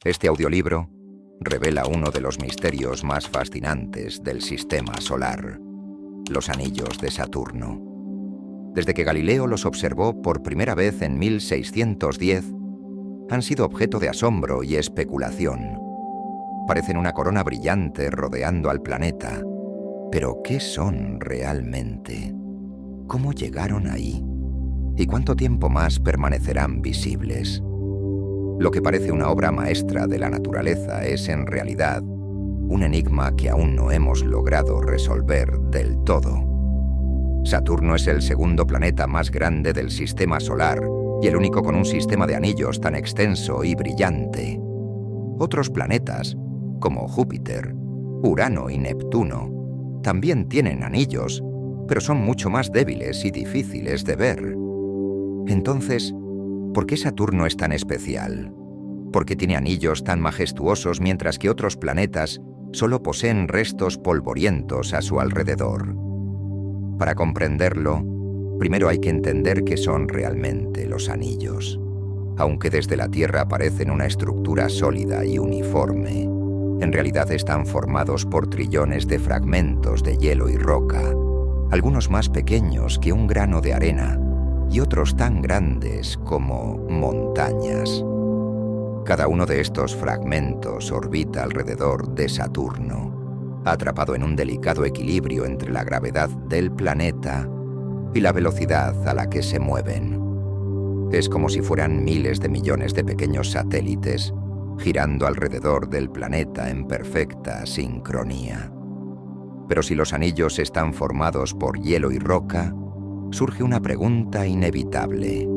Este audiolibro revela uno de los misterios más fascinantes del sistema solar: los anillos de Saturno. Desde que Galileo los observó por primera vez en 1610, han sido objeto de asombro y especulación. Parecen una corona brillante rodeando al planeta. Pero ¿qué son realmente? ¿Cómo llegaron ahí? ¿Y cuánto tiempo más permanecerán visibles? Lo que parece una obra maestra de la naturaleza es, en realidad, un enigma que aún no hemos logrado resolver del todo. Saturno es el segundo planeta más grande del sistema solar y el único con un sistema de anillos tan extenso y brillante. Otros planetas, como Júpiter, Urano y Neptuno, también tienen anillos, pero son mucho más débiles y difíciles de ver. Entonces, ¿por qué Saturno es tan especial? ¿Por qué tiene anillos tan majestuosos mientras que otros planetas solo poseen restos polvorientos a su alrededor? Para comprenderlo, primero hay que entender qué son realmente los anillos. Aunque desde la Tierra parecen una estructura sólida y uniforme, en realidad están formados por trillones de fragmentos de hielo y roca, algunos más pequeños que un grano de arena y otros tan grandes como montañas. Cada uno de estos fragmentos orbita alrededor de Saturno, atrapado en un delicado equilibrio entre la gravedad del planeta y la velocidad a la que se mueven. Es como si fueran miles de millones de pequeños satélites girando alrededor del planeta en perfecta sincronía. Pero si los anillos están formados por hielo y roca, surge una pregunta inevitable: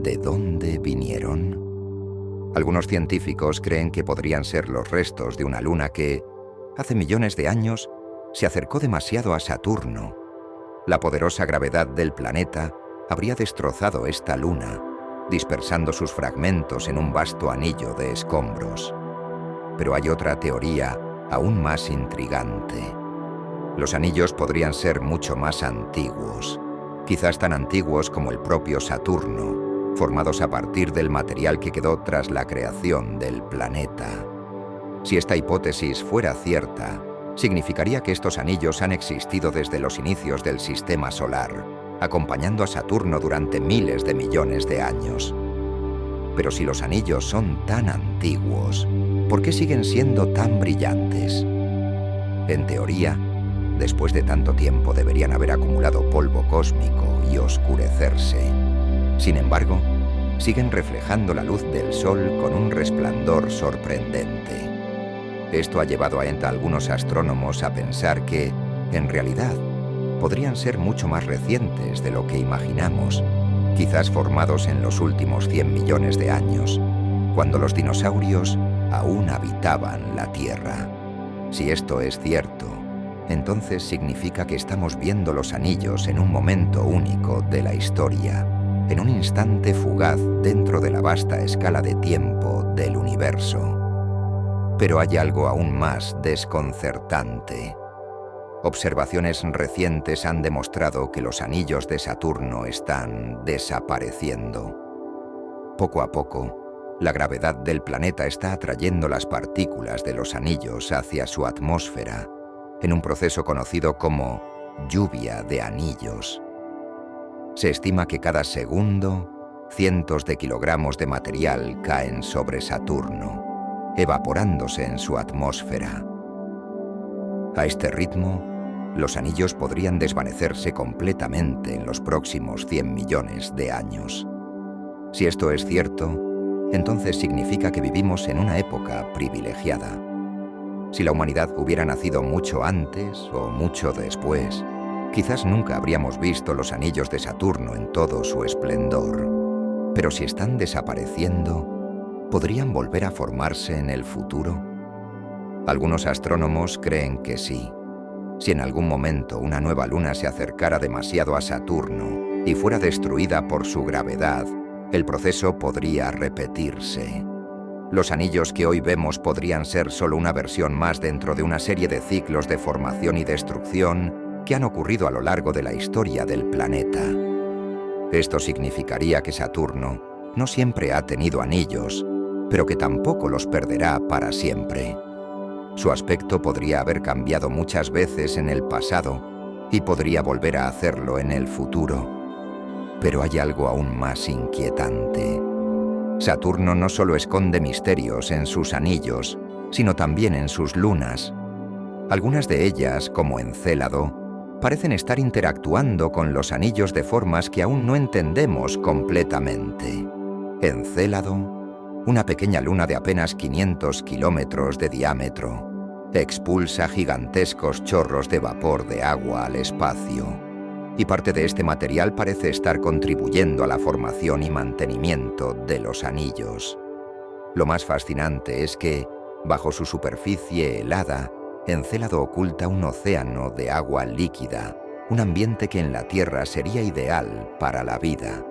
¿de dónde vinieron? Algunos científicos creen que podrían ser los restos de una luna que, hace millones de años, se acercó demasiado a Saturno. La poderosa gravedad del planeta habría destrozado esta luna, dispersando sus fragmentos en un vasto anillo de escombros. Pero hay otra teoría aún más intrigante. Los anillos podrían ser mucho más antiguos, quizás tan antiguos como el propio Saturno, formados a partir del material que quedó tras la creación del planeta. Si esta hipótesis fuera cierta, significaría que estos anillos han existido desde los inicios del sistema solar, acompañando a Saturno durante miles de millones de años. Pero si los anillos son tan antiguos, ¿por qué siguen siendo tan brillantes? En teoría, después de tanto tiempo deberían haber acumulado polvo cósmico y oscurecerse. Sin embargo, siguen reflejando la luz del Sol con un resplandor sorprendente. Esto ha llevado a algunos astrónomos a pensar que, en realidad, podrían ser mucho más recientes de lo que imaginamos, quizás formados en los últimos 100 millones de años, cuando los dinosaurios aún habitaban la Tierra. Si esto es cierto, entonces significa que estamos viendo los anillos en un momento único de la historia, en un instante fugaz dentro de la vasta escala de tiempo del universo. Pero hay algo aún más desconcertante. Observaciones recientes han demostrado que los anillos de Saturno están desapareciendo. Poco a poco, la gravedad del planeta está atrayendo las partículas de los anillos hacia su atmósfera, en un proceso conocido como lluvia de anillos. Se estima que cada segundo, cientos de kilogramos de material caen sobre Saturno, evaporándose en su atmósfera. A este ritmo, los anillos podrían desvanecerse completamente en los próximos 100 millones de años. Si esto es cierto, entonces significa que vivimos en una época privilegiada. Si la humanidad hubiera nacido mucho antes o mucho después, quizás nunca habríamos visto los anillos de Saturno en todo su esplendor. Pero si están desapareciendo, ¿podrían volver a formarse en el futuro? Algunos astrónomos creen que sí. Si en algún momento una nueva luna se acercara demasiado a Saturno y fuera destruida por su gravedad, el proceso podría repetirse. Los anillos que hoy vemos podrían ser solo una versión más dentro de una serie de ciclos de formación y destrucción que han ocurrido a lo largo de la historia del planeta. Esto significaría que Saturno no siempre ha tenido anillos, pero que tampoco los perderá para siempre. Su aspecto podría haber cambiado muchas veces en el pasado y podría volver a hacerlo en el futuro. Pero hay algo aún más inquietante. Saturno no solo esconde misterios en sus anillos, sino también en sus lunas. Algunas de ellas, como Encélado, parecen estar interactuando con los anillos de formas que aún no entendemos completamente. Encélado, una pequeña luna de apenas 500 kilómetros de diámetro, expulsa gigantescos chorros de vapor de agua al espacio, y parte de este material parece estar contribuyendo a la formación y mantenimiento de los anillos. Lo más fascinante es que, bajo su superficie helada, Encélado oculta un océano de agua líquida, un ambiente que en la Tierra sería ideal para la vida.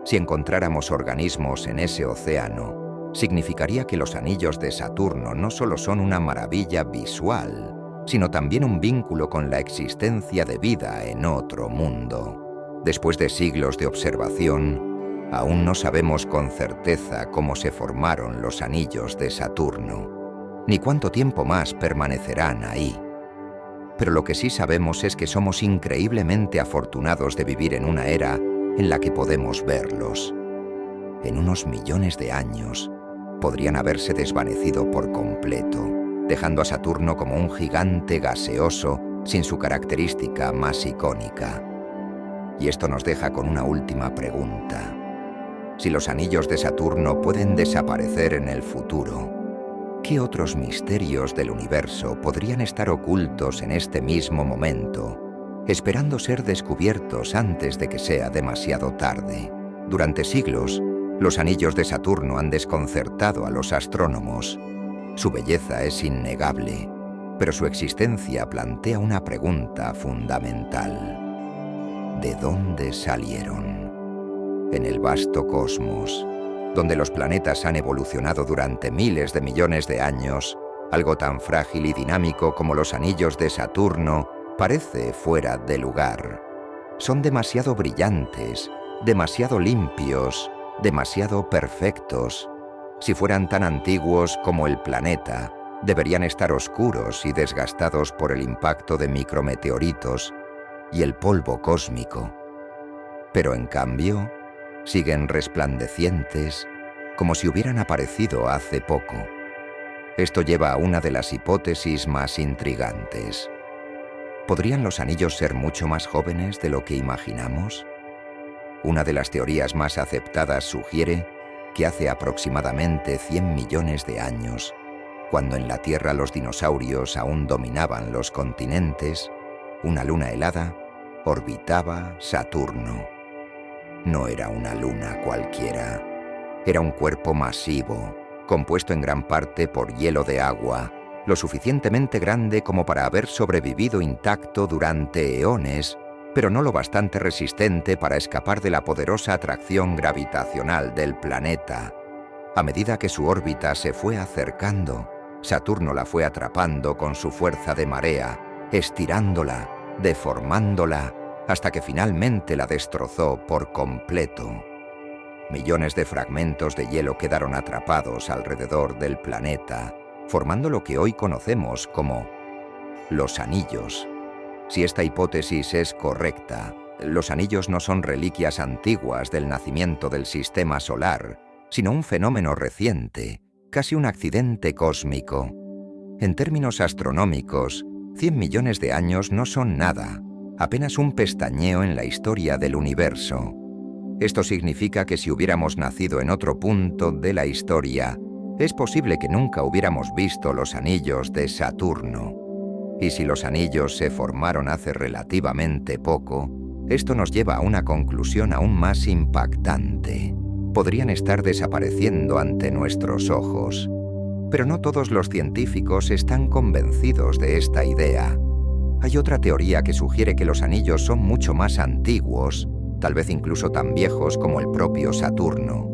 Si encontráramos organismos en ese océano, significaría que los anillos de Saturno no solo son una maravilla visual, sino también un vínculo con la existencia de vida en otro mundo. Después de siglos de observación, aún no sabemos con certeza cómo se formaron los anillos de Saturno, ni cuánto tiempo más permanecerán ahí. Pero lo que sí sabemos es que somos increíblemente afortunados de vivir en una era en la que podemos verlos. En unos millones de años, podrían haberse desvanecido por completo, dejando a Saturno como un gigante gaseoso sin su característica más icónica. Y esto nos deja con una última pregunta. Si los anillos de Saturno pueden desaparecer en el futuro, ¿qué otros misterios del universo podrían estar ocultos en este mismo momento, esperando ser descubiertos antes de que sea demasiado tarde? Durante siglos, los anillos de Saturno han desconcertado a los astrónomos. Su belleza es innegable, pero su existencia plantea una pregunta fundamental. ¿De dónde salieron? En el vasto cosmos, donde los planetas han evolucionado durante miles de millones de años, algo tan frágil y dinámico como los anillos de Saturno parece fuera de lugar. Son demasiado brillantes, demasiado limpios, demasiado perfectos. Si fueran tan antiguos como el planeta, deberían estar oscuros y desgastados por el impacto de micrometeoritos y el polvo cósmico. Pero en cambio, siguen resplandecientes, como si hubieran aparecido hace poco. Esto lleva a una de las hipótesis más intrigantes. ¿Podrían los anillos ser mucho más jóvenes de lo que imaginamos? Una de las teorías más aceptadas sugiere que hace aproximadamente 100 millones de años, cuando en la Tierra los dinosaurios aún dominaban los continentes, una luna helada orbitaba Saturno. No era una luna cualquiera, era un cuerpo masivo, compuesto en gran parte por hielo de agua, lo suficientemente grande como para haber sobrevivido intacto durante eones, pero no lo bastante resistente para escapar de la poderosa atracción gravitacional del planeta. A medida que su órbita se fue acercando, Saturno la fue atrapando con su fuerza de marea, estirándola, deformándola, hasta que finalmente la destrozó por completo. Millones de fragmentos de hielo quedaron atrapados alrededor del planeta, formando lo que hoy conocemos como los anillos. Si esta hipótesis es correcta, los anillos no son reliquias antiguas del nacimiento del sistema solar, sino un fenómeno reciente, casi un accidente cósmico. En términos astronómicos, 100 millones de años no son nada, apenas un pestañeo en la historia del universo. Esto significa que si hubiéramos nacido en otro punto de la historia, es posible que nunca hubiéramos visto los anillos de Saturno. Y si los anillos se formaron hace relativamente poco, esto nos lleva a una conclusión aún más impactante. Podrían estar desapareciendo ante nuestros ojos. Pero no todos los científicos están convencidos de esta idea. Hay otra teoría que sugiere que los anillos son mucho más antiguos, tal vez incluso tan viejos como el propio Saturno.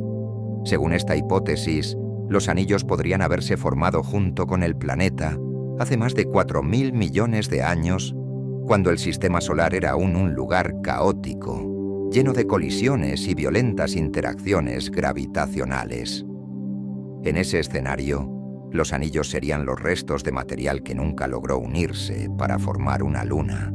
Según esta hipótesis, los anillos podrían haberse formado junto con el planeta hace más de 4.000 millones de años, cuando el sistema solar era aún un lugar caótico, lleno de colisiones y violentas interacciones gravitacionales. En ese escenario, los anillos serían los restos de material que nunca logró unirse para formar una luna,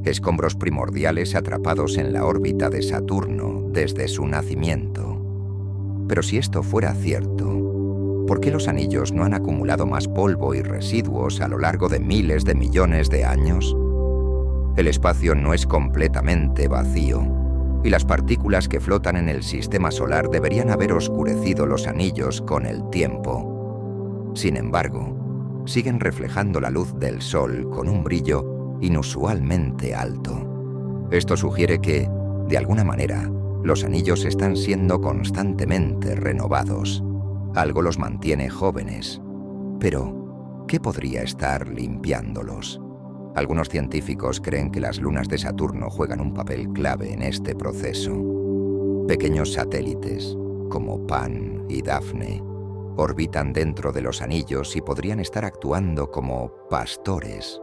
escombros primordiales atrapados en la órbita de Saturno desde su nacimiento. Pero si esto fuera cierto, ¿por qué los anillos no han acumulado más polvo y residuos a lo largo de miles de millones de años? El espacio no es completamente vacío, y las partículas que flotan en el sistema solar deberían haber oscurecido los anillos con el tiempo. Sin embargo, siguen reflejando la luz del Sol con un brillo inusualmente alto. Esto sugiere que, de alguna manera, los anillos están siendo constantemente renovados. Algo los mantiene jóvenes. Pero, ¿qué podría estar limpiándolos? Algunos científicos creen que las lunas de Saturno juegan un papel clave en este proceso. Pequeños satélites, como Pan y Dafne, orbitan dentro de los anillos y podrían estar actuando como pastores,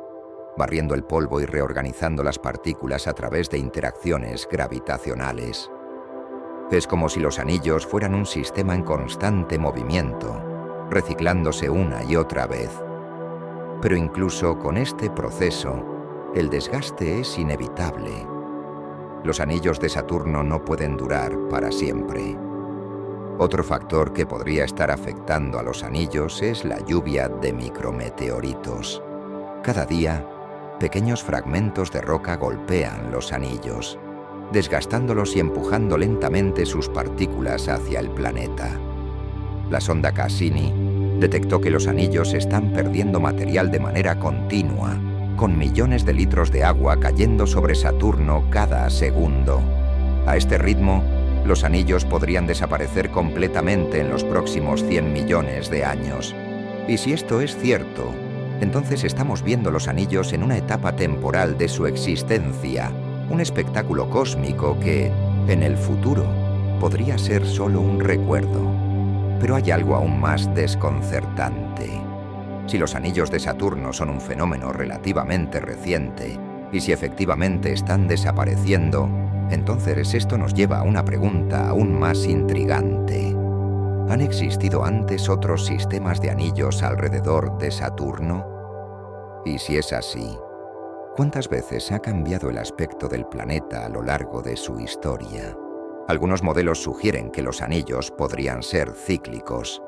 barriendo el polvo y reorganizando las partículas a través de interacciones gravitacionales. Es como si los anillos fueran un sistema en constante movimiento, reciclándose una y otra vez. Pero incluso con este proceso, el desgaste es inevitable. Los anillos de Saturno no pueden durar para siempre. Otro factor que podría estar afectando a los anillos es la lluvia de micrometeoritos. Cada día, pequeños fragmentos de roca golpean los anillos, desgastándolos y empujando lentamente sus partículas hacia el planeta. La sonda Cassini detectó que los anillos están perdiendo material de manera continua, con millones de litros de agua cayendo sobre Saturno cada segundo. A este ritmo, los anillos podrían desaparecer completamente en los próximos 100 millones de años. Y si esto es cierto, entonces estamos viendo los anillos en una etapa temporal de su existencia, un espectáculo cósmico que, en el futuro, podría ser solo un recuerdo. Pero hay algo aún más desconcertante. Si los anillos de Saturno son un fenómeno relativamente reciente, y si efectivamente están desapareciendo, entonces esto nos lleva a una pregunta aún más intrigante. ¿Han existido antes otros sistemas de anillos alrededor de Saturno? Y si es así, ¿cuántas veces ha cambiado el aspecto del planeta a lo largo de su historia? Algunos modelos sugieren que los anillos podrían ser cíclicos.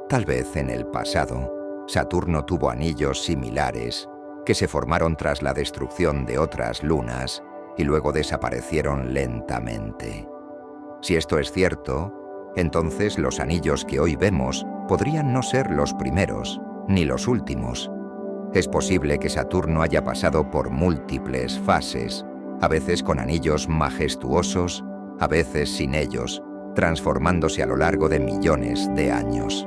Tal vez en el pasado, Saturno tuvo anillos similares que se formaron tras la destrucción de otras lunas y luego desaparecieron lentamente. Si esto es cierto, entonces los anillos que hoy vemos podrían no ser los primeros, ni los últimos. Es posible que Saturno haya pasado por múltiples fases, a veces con anillos majestuosos, a veces sin ellos, transformándose a lo largo de millones de años.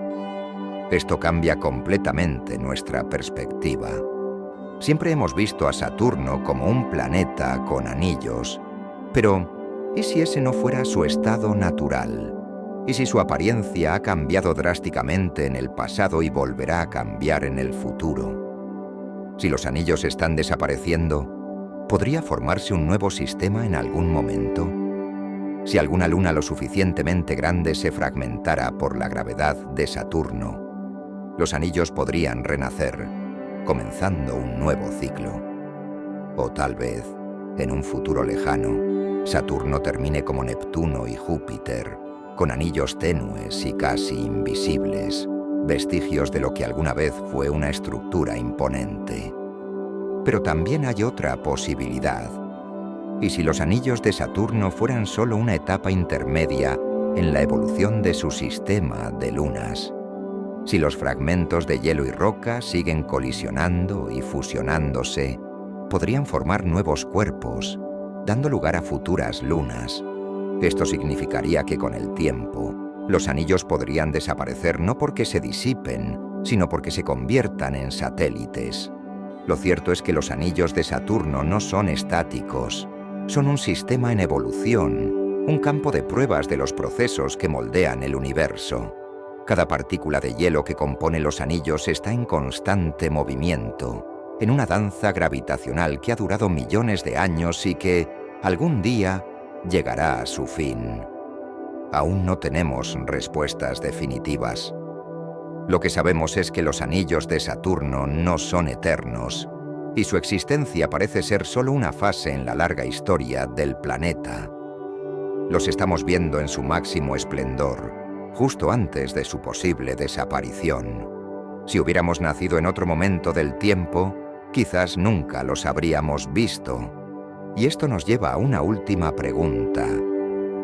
Esto cambia completamente nuestra perspectiva. Siempre hemos visto a Saturno como un planeta con anillos, pero ¿y si ese no fuera su estado natural? ¿Y si su apariencia ha cambiado drásticamente en el pasado y volverá a cambiar en el futuro? Si los anillos están desapareciendo, ¿podría formarse un nuevo sistema en algún momento? Si alguna luna lo suficientemente grande se fragmentara por la gravedad de Saturno, los anillos podrían renacer, comenzando un nuevo ciclo. O tal vez, en un futuro lejano, Saturno termine como Neptuno y Júpiter, con anillos tenues y casi invisibles, vestigios de lo que alguna vez fue una estructura imponente. Pero también hay otra posibilidad. ¿Y si los anillos de Saturno fueran solo una etapa intermedia en la evolución de su sistema de lunas? Si los fragmentos de hielo y roca siguen colisionando y fusionándose, podrían formar nuevos cuerpos, dando lugar a futuras lunas. Esto significaría que con el tiempo, los anillos podrían desaparecer no porque se disipen, sino porque se conviertan en satélites. Lo cierto es que los anillos de Saturno no son estáticos. Son un sistema en evolución, un campo de pruebas de los procesos que moldean el universo. Cada partícula de hielo que compone los anillos está en constante movimiento, en una danza gravitacional que ha durado millones de años y que, algún día, llegará a su fin. Aún no tenemos respuestas definitivas. Lo que sabemos es que los anillos de Saturno no son eternos, y su existencia parece ser solo una fase en la larga historia del planeta. Los estamos viendo en su máximo esplendor, justo antes de su posible desaparición. Si hubiéramos nacido en otro momento del tiempo, quizás nunca los habríamos visto. Y esto nos lleva a una última pregunta.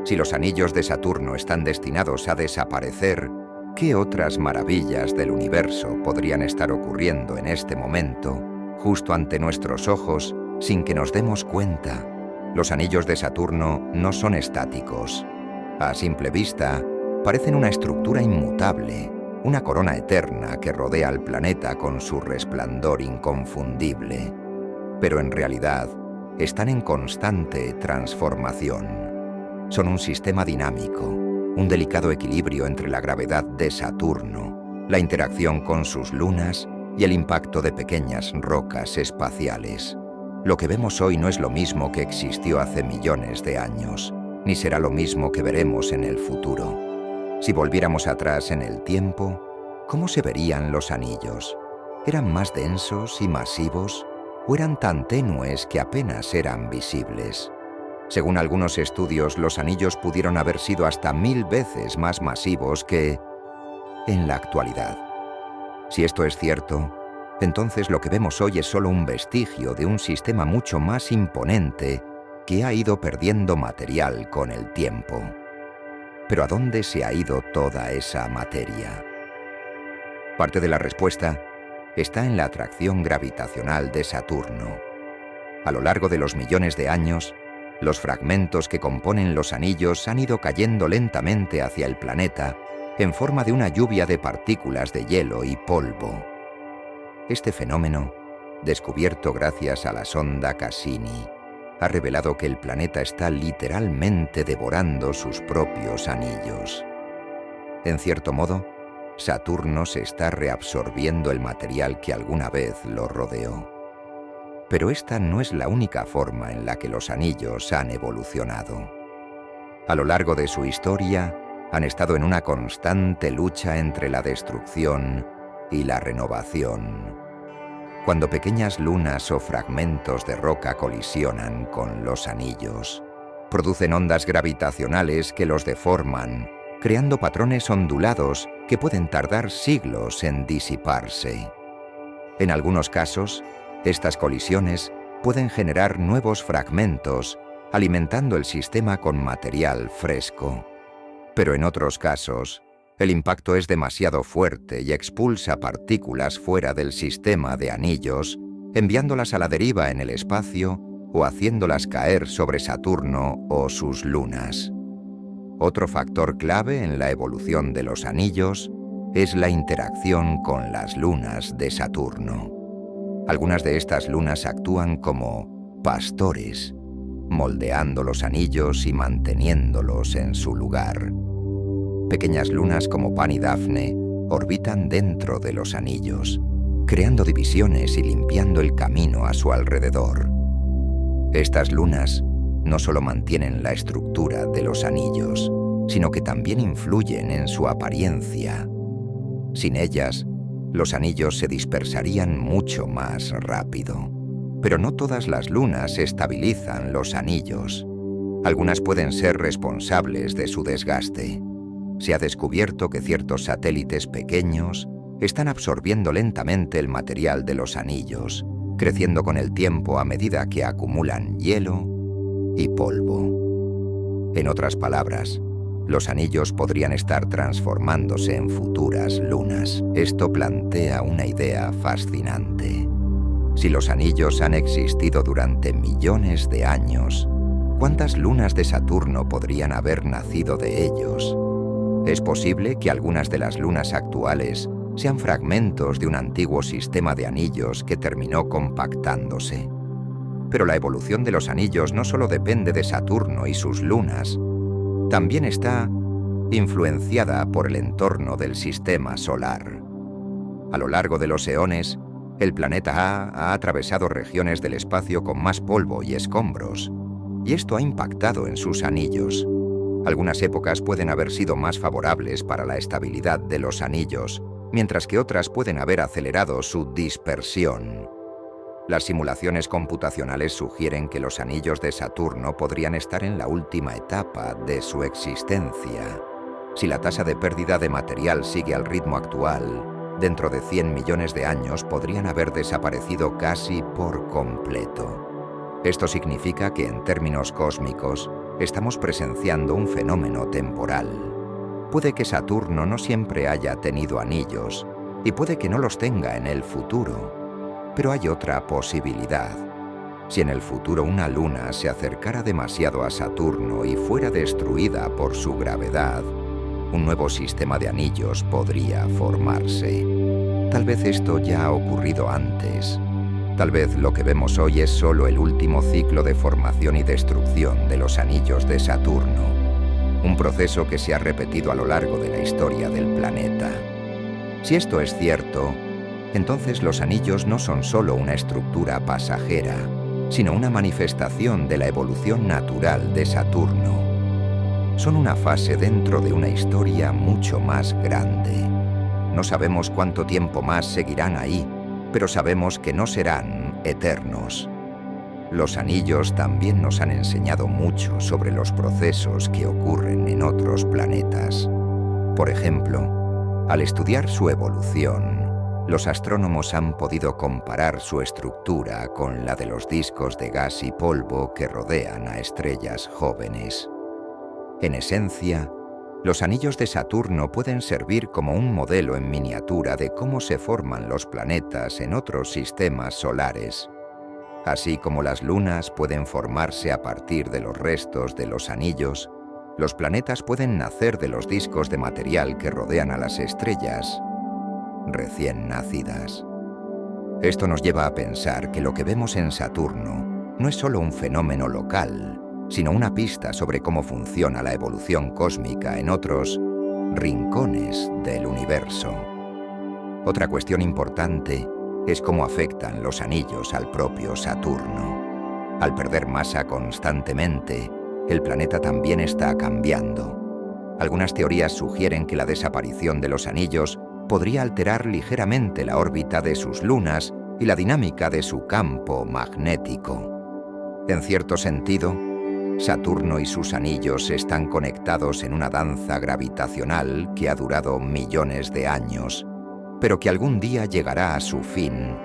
Si los anillos de Saturno están destinados a desaparecer, ¿qué otras maravillas del universo podrían estar ocurriendo en este momento, justo ante nuestros ojos, sin que nos demos cuenta? Los anillos de Saturno no son estáticos. A simple vista, parecen una estructura inmutable, una corona eterna que rodea al planeta con su resplandor inconfundible. Pero en realidad, están en constante transformación. Son un sistema dinámico, un delicado equilibrio entre la gravedad de Saturno, la interacción con sus lunas y el impacto de pequeñas rocas espaciales. Lo que vemos hoy no es lo mismo que existió hace millones de años, ni será lo mismo que veremos en el futuro. Si volviéramos atrás en el tiempo, ¿cómo se verían los anillos? ¿Eran más densos y masivos o eran tan tenues que apenas eran visibles? Según algunos estudios, los anillos pudieron haber sido hasta 1000 veces más masivos que en la actualidad. Si esto es cierto, entonces lo que vemos hoy es solo un vestigio de un sistema mucho más imponente que ha ido perdiendo material con el tiempo. Pero ¿a dónde se ha ido toda esa materia? Parte de la respuesta está en la atracción gravitacional de Saturno. A lo largo de los millones de años, los fragmentos que componen los anillos han ido cayendo lentamente hacia el planeta en forma de una lluvia de partículas de hielo y polvo. Este fenómeno, descubierto gracias a la sonda Cassini, ha revelado que el planeta está literalmente devorando sus propios anillos. En cierto modo, Saturno se está reabsorbiendo el material que alguna vez lo rodeó. Pero esta no es la única forma en la que los anillos han evolucionado. A lo largo de su historia, han estado en una constante lucha entre la destrucción y la renovación. Cuando pequeñas lunas o fragmentos de roca colisionan con los anillos, producen ondas gravitacionales que los deforman, creando patrones ondulados que pueden tardar siglos en disiparse. En algunos casos, estas colisiones pueden generar nuevos fragmentos, alimentando el sistema con material fresco. Pero en otros casos, el impacto es demasiado fuerte y expulsa partículas fuera del sistema de anillos, enviándolas a la deriva en el espacio o haciéndolas caer sobre Saturno o sus lunas. Otro factor clave en la evolución de los anillos es la interacción con las lunas de Saturno. Algunas de estas lunas actúan como pastores, moldeando los anillos y manteniéndolos en su lugar. Pequeñas lunas como Pan y Dafne orbitan dentro de los anillos, creando divisiones y limpiando el camino a su alrededor. Estas lunas no solo mantienen la estructura de los anillos, sino que también influyen en su apariencia. Sin ellas, los anillos se dispersarían mucho más rápido. Pero no todas las lunas estabilizan los anillos. Algunas pueden ser responsables de su desgaste. Se ha descubierto que ciertos satélites pequeños están absorbiendo lentamente el material de los anillos, creciendo con el tiempo a medida que acumulan hielo y polvo. En otras palabras, los anillos podrían estar transformándose en futuras lunas. Esto plantea una idea fascinante. Si los anillos han existido durante millones de años, ¿cuántas lunas de Saturno podrían haber nacido de ellos? Es posible que algunas de las lunas actuales sean fragmentos de un antiguo sistema de anillos que terminó compactándose. Pero la evolución de los anillos no solo depende de Saturno y sus lunas, también está influenciada por el entorno del sistema solar. A lo largo de los eones, el planeta ha atravesado regiones del espacio con más polvo y escombros, y esto ha impactado en sus anillos. Algunas épocas pueden haber sido más favorables para la estabilidad de los anillos, mientras que otras pueden haber acelerado su dispersión. Las simulaciones computacionales sugieren que los anillos de Saturno podrían estar en la última etapa de su existencia. Si la tasa de pérdida de material sigue al ritmo actual, dentro de 100 millones de años podrían haber desaparecido casi por completo. Esto significa que en términos cósmicos estamos presenciando un fenómeno temporal. Puede que Saturno no siempre haya tenido anillos y puede que no los tenga en el futuro. Pero hay otra posibilidad. Si en el futuro una luna se acercara demasiado a Saturno y fuera destruida por su gravedad, un nuevo sistema de anillos podría formarse. Tal vez esto ya ha ocurrido antes. Tal vez lo que vemos hoy es solo el último ciclo de formación y destrucción de los anillos de Saturno, un proceso que se ha repetido a lo largo de la historia del planeta. Si esto es cierto, entonces los anillos no son solo una estructura pasajera, sino una manifestación de la evolución natural de Saturno. Son una fase dentro de una historia mucho más grande. No sabemos cuánto tiempo más seguirán ahí, pero sabemos que no serán eternos. Los anillos también nos han enseñado mucho sobre los procesos que ocurren en otros planetas. Por ejemplo, al estudiar su evolución, los astrónomos han podido comparar su estructura con la de los discos de gas y polvo que rodean a estrellas jóvenes. En esencia, los anillos de Saturno pueden servir como un modelo en miniatura de cómo se forman los planetas en otros sistemas solares. Así como las lunas pueden formarse a partir de los restos de los anillos, los planetas pueden nacer de los discos de material que rodean a las estrellas recién nacidas. Esto nos lleva a pensar que lo que vemos en Saturno no es solo un fenómeno local, sino una pista sobre cómo funciona la evolución cósmica en otros rincones del universo. Otra cuestión importante es cómo afectan los anillos al propio Saturno. Al perder masa constantemente, el planeta también está cambiando. Algunas teorías sugieren que la desaparición de los anillos podría alterar ligeramente la órbita de sus lunas y la dinámica de su campo magnético. En cierto sentido, Saturno y sus anillos están conectados en una danza gravitacional que ha durado millones de años, pero que algún día llegará a su fin.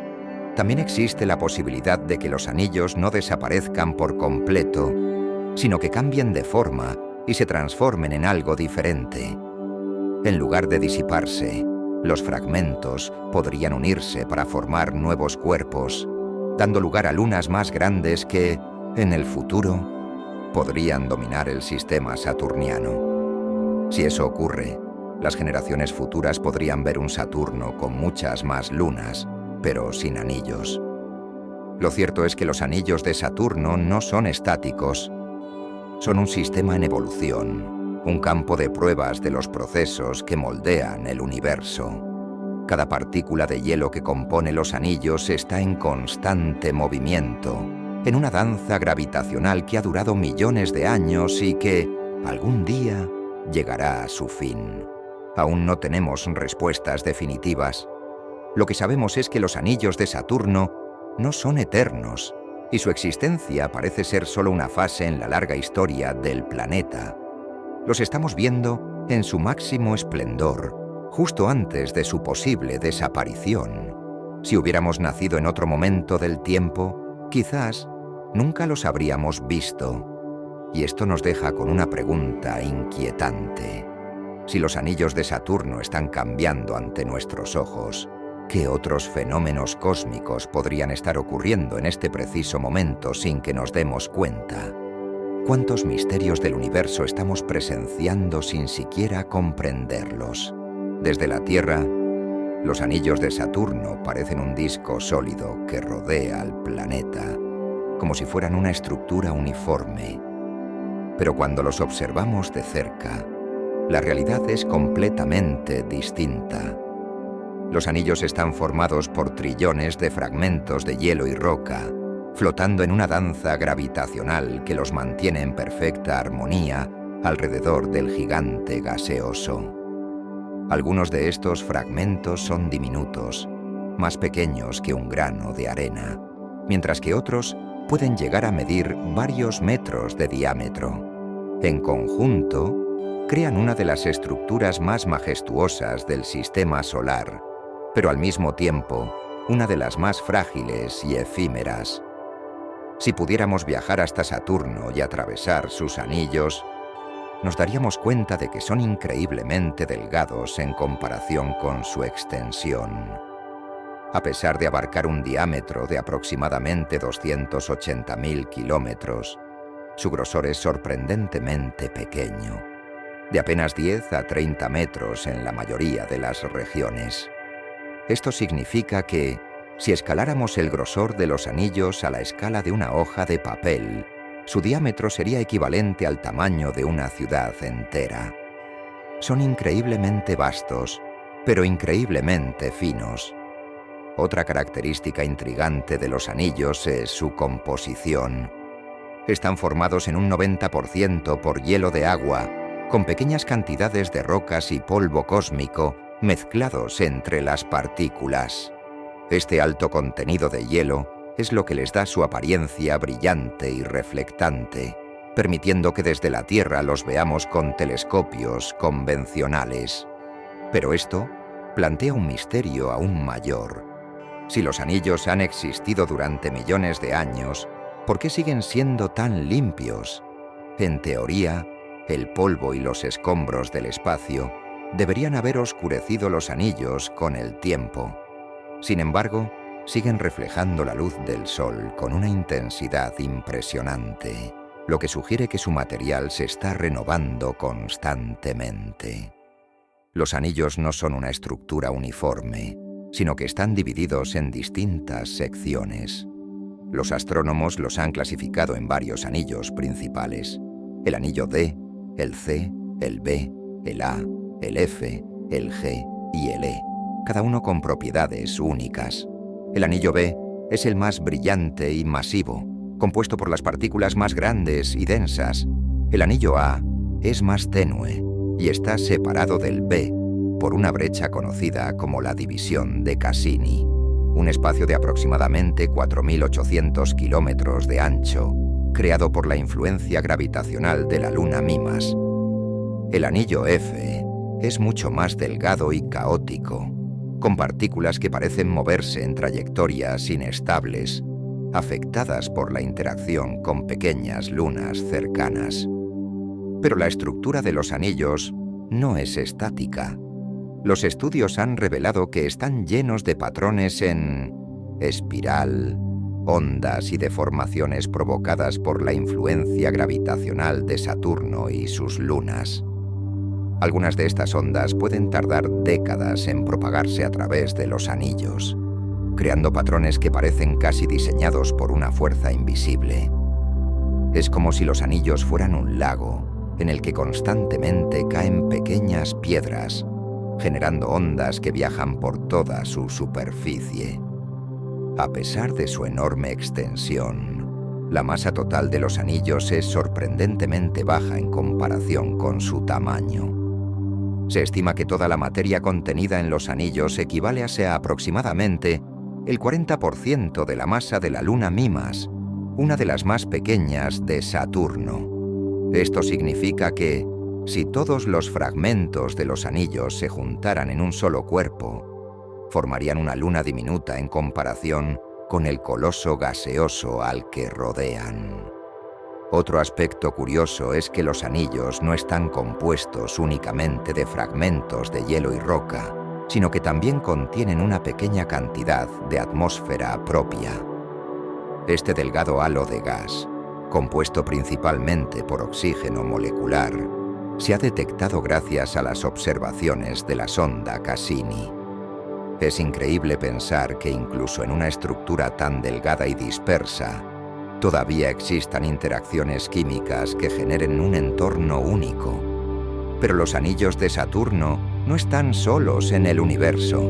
También existe la posibilidad de que los anillos no desaparezcan por completo, sino que cambien de forma y se transformen en algo diferente. En lugar de disiparse, los fragmentos podrían unirse para formar nuevos cuerpos, dando lugar a lunas más grandes que, en el futuro, podrían dominar el sistema saturniano. Si eso ocurre, las generaciones futuras podrían ver un Saturno con muchas más lunas, pero sin anillos. Lo cierto es que los anillos de Saturno no son estáticos. Son un sistema en evolución, un campo de pruebas de los procesos que moldean el universo. Cada partícula de hielo que compone los anillos está en constante movimiento, en una danza gravitacional que ha durado millones de años y que, algún día, llegará a su fin. Aún no tenemos respuestas definitivas. Lo que sabemos es que los anillos de Saturno no son eternos, y su existencia parece ser solo una fase en la larga historia del planeta. Los estamos viendo en su máximo esplendor, justo antes de su posible desaparición. Si hubiéramos nacido en otro momento del tiempo, quizás nunca los habríamos visto. Y esto nos deja con una pregunta inquietante. Si los anillos de Saturno están cambiando ante nuestros ojos, ¿qué otros fenómenos cósmicos podrían estar ocurriendo en este preciso momento sin que nos demos cuenta? ¿Cuántos misterios del universo estamos presenciando sin siquiera comprenderlos? Desde la Tierra, los anillos de Saturno parecen un disco sólido que rodea al planeta, como si fueran una estructura uniforme. Pero cuando los observamos de cerca, la realidad es completamente distinta. Los anillos están formados por trillones de fragmentos de hielo y roca, flotando en una danza gravitacional que los mantiene en perfecta armonía alrededor del gigante gaseoso. Algunos de estos fragmentos son diminutos, más pequeños que un grano de arena, mientras que otros pueden llegar a medir varios metros de diámetro. En conjunto, crean una de las estructuras más majestuosas del sistema solar, pero al mismo tiempo, una de las más frágiles y efímeras. Si pudiéramos viajar hasta Saturno y atravesar sus anillos, nos daríamos cuenta de que son increíblemente delgados en comparación con su extensión. A pesar de abarcar un diámetro de aproximadamente 280.000 kilómetros, su grosor es sorprendentemente pequeño, de apenas 10 a 30 metros en la mayoría de las regiones. Esto significa que, si escaláramos el grosor de los anillos a la escala de una hoja de papel, su diámetro sería equivalente al tamaño de una ciudad entera. Son increíblemente vastos, pero increíblemente finos. Otra característica intrigante de los anillos es su composición. Están formados en un 90% por hielo de agua, con pequeñas cantidades de rocas y polvo cósmico mezclados entre las partículas. Este alto contenido de hielo es lo que les da su apariencia brillante y reflectante, permitiendo que desde la Tierra los veamos con telescopios convencionales. Pero esto plantea un misterio aún mayor. Si los anillos han existido durante millones de años, ¿por qué siguen siendo tan limpios? En teoría, el polvo y los escombros del espacio deberían haber oscurecido los anillos con el tiempo. Sin embargo, siguen reflejando la luz del Sol con una intensidad impresionante, lo que sugiere que su material se está renovando constantemente. Los anillos no son una estructura uniforme, sino que están divididos en distintas secciones. Los astrónomos los han clasificado en varios anillos principales: el anillo D, el C, el B, el A, el F, el G y el E, cada uno con propiedades únicas. El anillo B es el más brillante y masivo, compuesto por las partículas más grandes y densas. El anillo A es más tenue y está separado del B por una brecha conocida como la división de Cassini, un espacio de aproximadamente 4.800 kilómetros de ancho, creado por la influencia gravitacional de la luna Mimas. El anillo F es mucho más delgado y caótico, con partículas que parecen moverse en trayectorias inestables, afectadas por la interacción con pequeñas lunas cercanas. Pero la estructura de los anillos no es estática. Los estudios han revelado que están llenos de patrones en espiral, ondas y deformaciones provocadas por la influencia gravitacional de Saturno y sus lunas. Algunas de estas ondas pueden tardar décadas en propagarse a través de los anillos, creando patrones que parecen casi diseñados por una fuerza invisible. Es como si los anillos fueran un lago en el que constantemente caen pequeñas piedras, generando ondas que viajan por toda su superficie. A pesar de su enorme extensión, la masa total de los anillos es sorprendentemente baja en comparación con su tamaño. Se estima que toda la materia contenida en los anillos equivale a aproximadamente el 40% de la masa de la luna Mimas, una de las más pequeñas de Saturno. Esto significa que, si todos los fragmentos de los anillos se juntaran en un solo cuerpo, formarían una luna diminuta en comparación con el coloso gaseoso al que rodean. Otro aspecto curioso es que los anillos no están compuestos únicamente de fragmentos de hielo y roca, sino que también contienen una pequeña cantidad de atmósfera propia. Este delgado halo de gas, compuesto principalmente por oxígeno molecular, se ha detectado gracias a las observaciones de la sonda Cassini. Es increíble pensar que incluso en una estructura tan delgada y dispersa, todavía existan interacciones químicas que generen un entorno único. Pero los anillos de Saturno no están solos en el universo.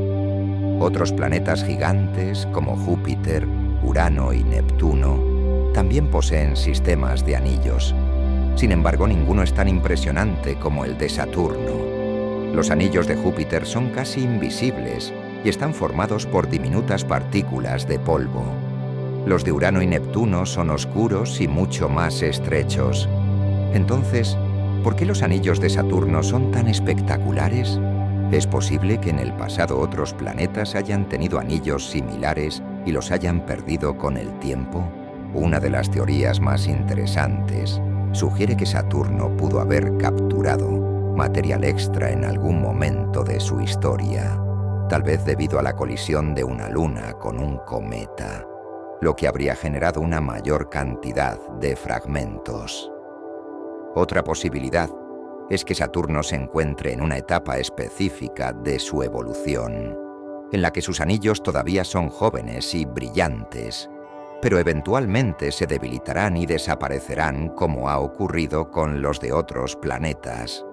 Otros planetas gigantes como Júpiter, Urano y Neptuno también poseen sistemas de anillos. Sin embargo, ninguno es tan impresionante como el de Saturno. Los anillos de Júpiter son casi invisibles y están formados por diminutas partículas de polvo. Los de Urano y Neptuno son oscuros y mucho más estrechos. Entonces, ¿por qué los anillos de Saturno son tan espectaculares? ¿Es posible que en el pasado otros planetas hayan tenido anillos similares y los hayan perdido con el tiempo? Una de las teorías más interesantes sugiere que Saturno pudo haber capturado material extra en algún momento de su historia, tal vez debido a la colisión de una luna con un cometa, lo que habría generado una mayor cantidad de fragmentos. Otra posibilidad es que Saturno se encuentre en una etapa específica de su evolución, en la que sus anillos todavía son jóvenes y brillantes, pero eventualmente se debilitarán y desaparecerán como ha ocurrido con los de otros planetas.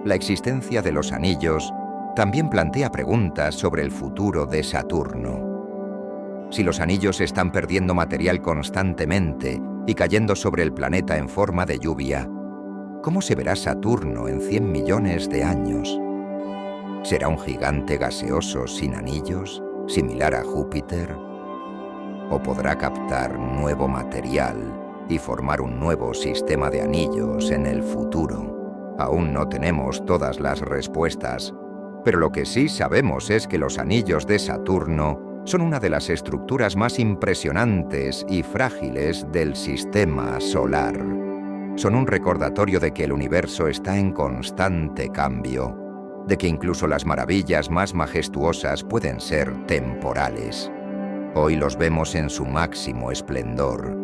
La existencia de los anillos también plantea preguntas sobre el futuro de Saturno. Si los anillos están perdiendo material constantemente y cayendo sobre el planeta en forma de lluvia, ¿cómo se verá Saturno en 100 millones de años? ¿Será un gigante gaseoso sin anillos, similar a Júpiter? ¿O podrá captar nuevo material y formar un nuevo sistema de anillos en el futuro? Aún no tenemos todas las respuestas, pero lo que sí sabemos es que los anillos de Saturno son una de las estructuras más impresionantes y frágiles del sistema solar. Son un recordatorio de que el universo está en constante cambio, de que incluso las maravillas más majestuosas pueden ser temporales. Hoy los vemos en su máximo esplendor,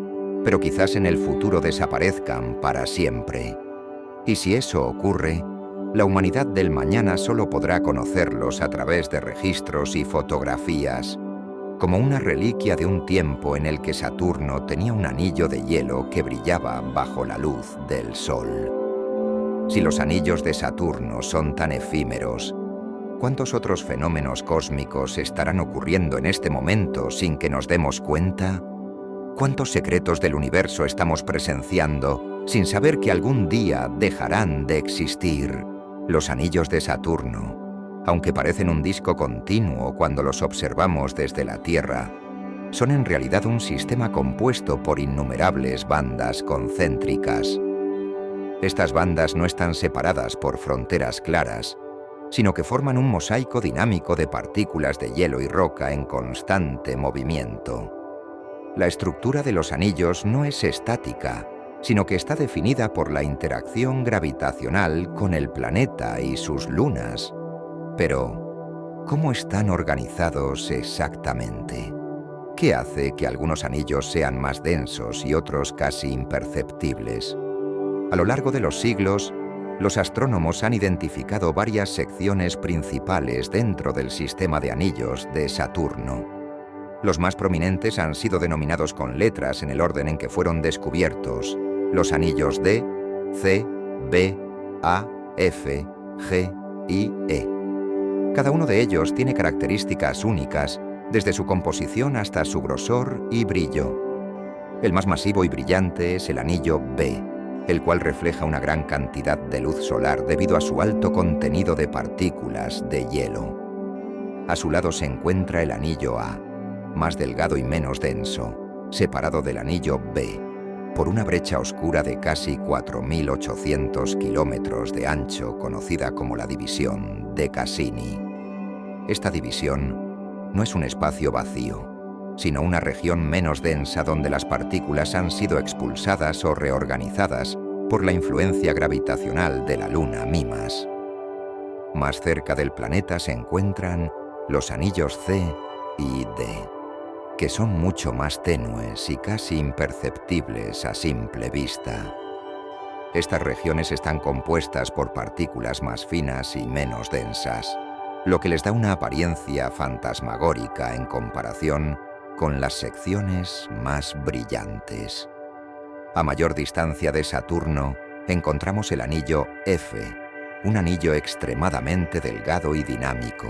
pero quizás en el futuro desaparezcan para siempre. Y si eso ocurre, la humanidad del mañana solo podrá conocerlos a través de registros y fotografías, como una reliquia de un tiempo en el que Saturno tenía un anillo de hielo que brillaba bajo la luz del Sol. Si los anillos de Saturno son tan efímeros, ¿cuántos otros fenómenos cósmicos estarán ocurriendo en este momento sin que nos demos cuenta? ¿Cuántos secretos del universo estamos presenciando sin saber que algún día dejarán de existir? Los anillos de Saturno, aunque parecen un disco continuo cuando los observamos desde la Tierra, son en realidad un sistema compuesto por innumerables bandas concéntricas. Estas bandas no están separadas por fronteras claras, sino que forman un mosaico dinámico de partículas de hielo y roca en constante movimiento. La estructura de los anillos no es estática, sino que está definida por la interacción gravitacional con el planeta y sus lunas. Pero, ¿cómo están organizados exactamente? ¿Qué hace que algunos anillos sean más densos y otros casi imperceptibles? A lo largo de los siglos, los astrónomos han identificado varias secciones principales dentro del sistema de anillos de Saturno. Los más prominentes han sido denominados con letras en el orden en que fueron descubiertos: los anillos D, C, B, A, F, G y E. Cada uno de ellos tiene características únicas, desde su composición hasta su grosor y brillo. El más masivo y brillante es el anillo B, el cual refleja una gran cantidad de luz solar debido a su alto contenido de partículas de hielo. A su lado se encuentra el anillo A, más delgado y menos denso, separado del anillo B por una brecha oscura de casi 4.800 kilómetros de ancho, conocida como la división de Cassini. Esta división no es un espacio vacío, sino una región menos densa donde las partículas han sido expulsadas o reorganizadas por la influencia gravitacional de la luna Mimas. Más cerca del planeta se encuentran los anillos C y D, que son mucho más tenues y casi imperceptibles a simple vista. Estas regiones están compuestas por partículas más finas y menos densas, lo que les da una apariencia fantasmagórica en comparación con las secciones más brillantes. A mayor distancia de Saturno, encontramos el anillo F, un anillo extremadamente delgado y dinámico,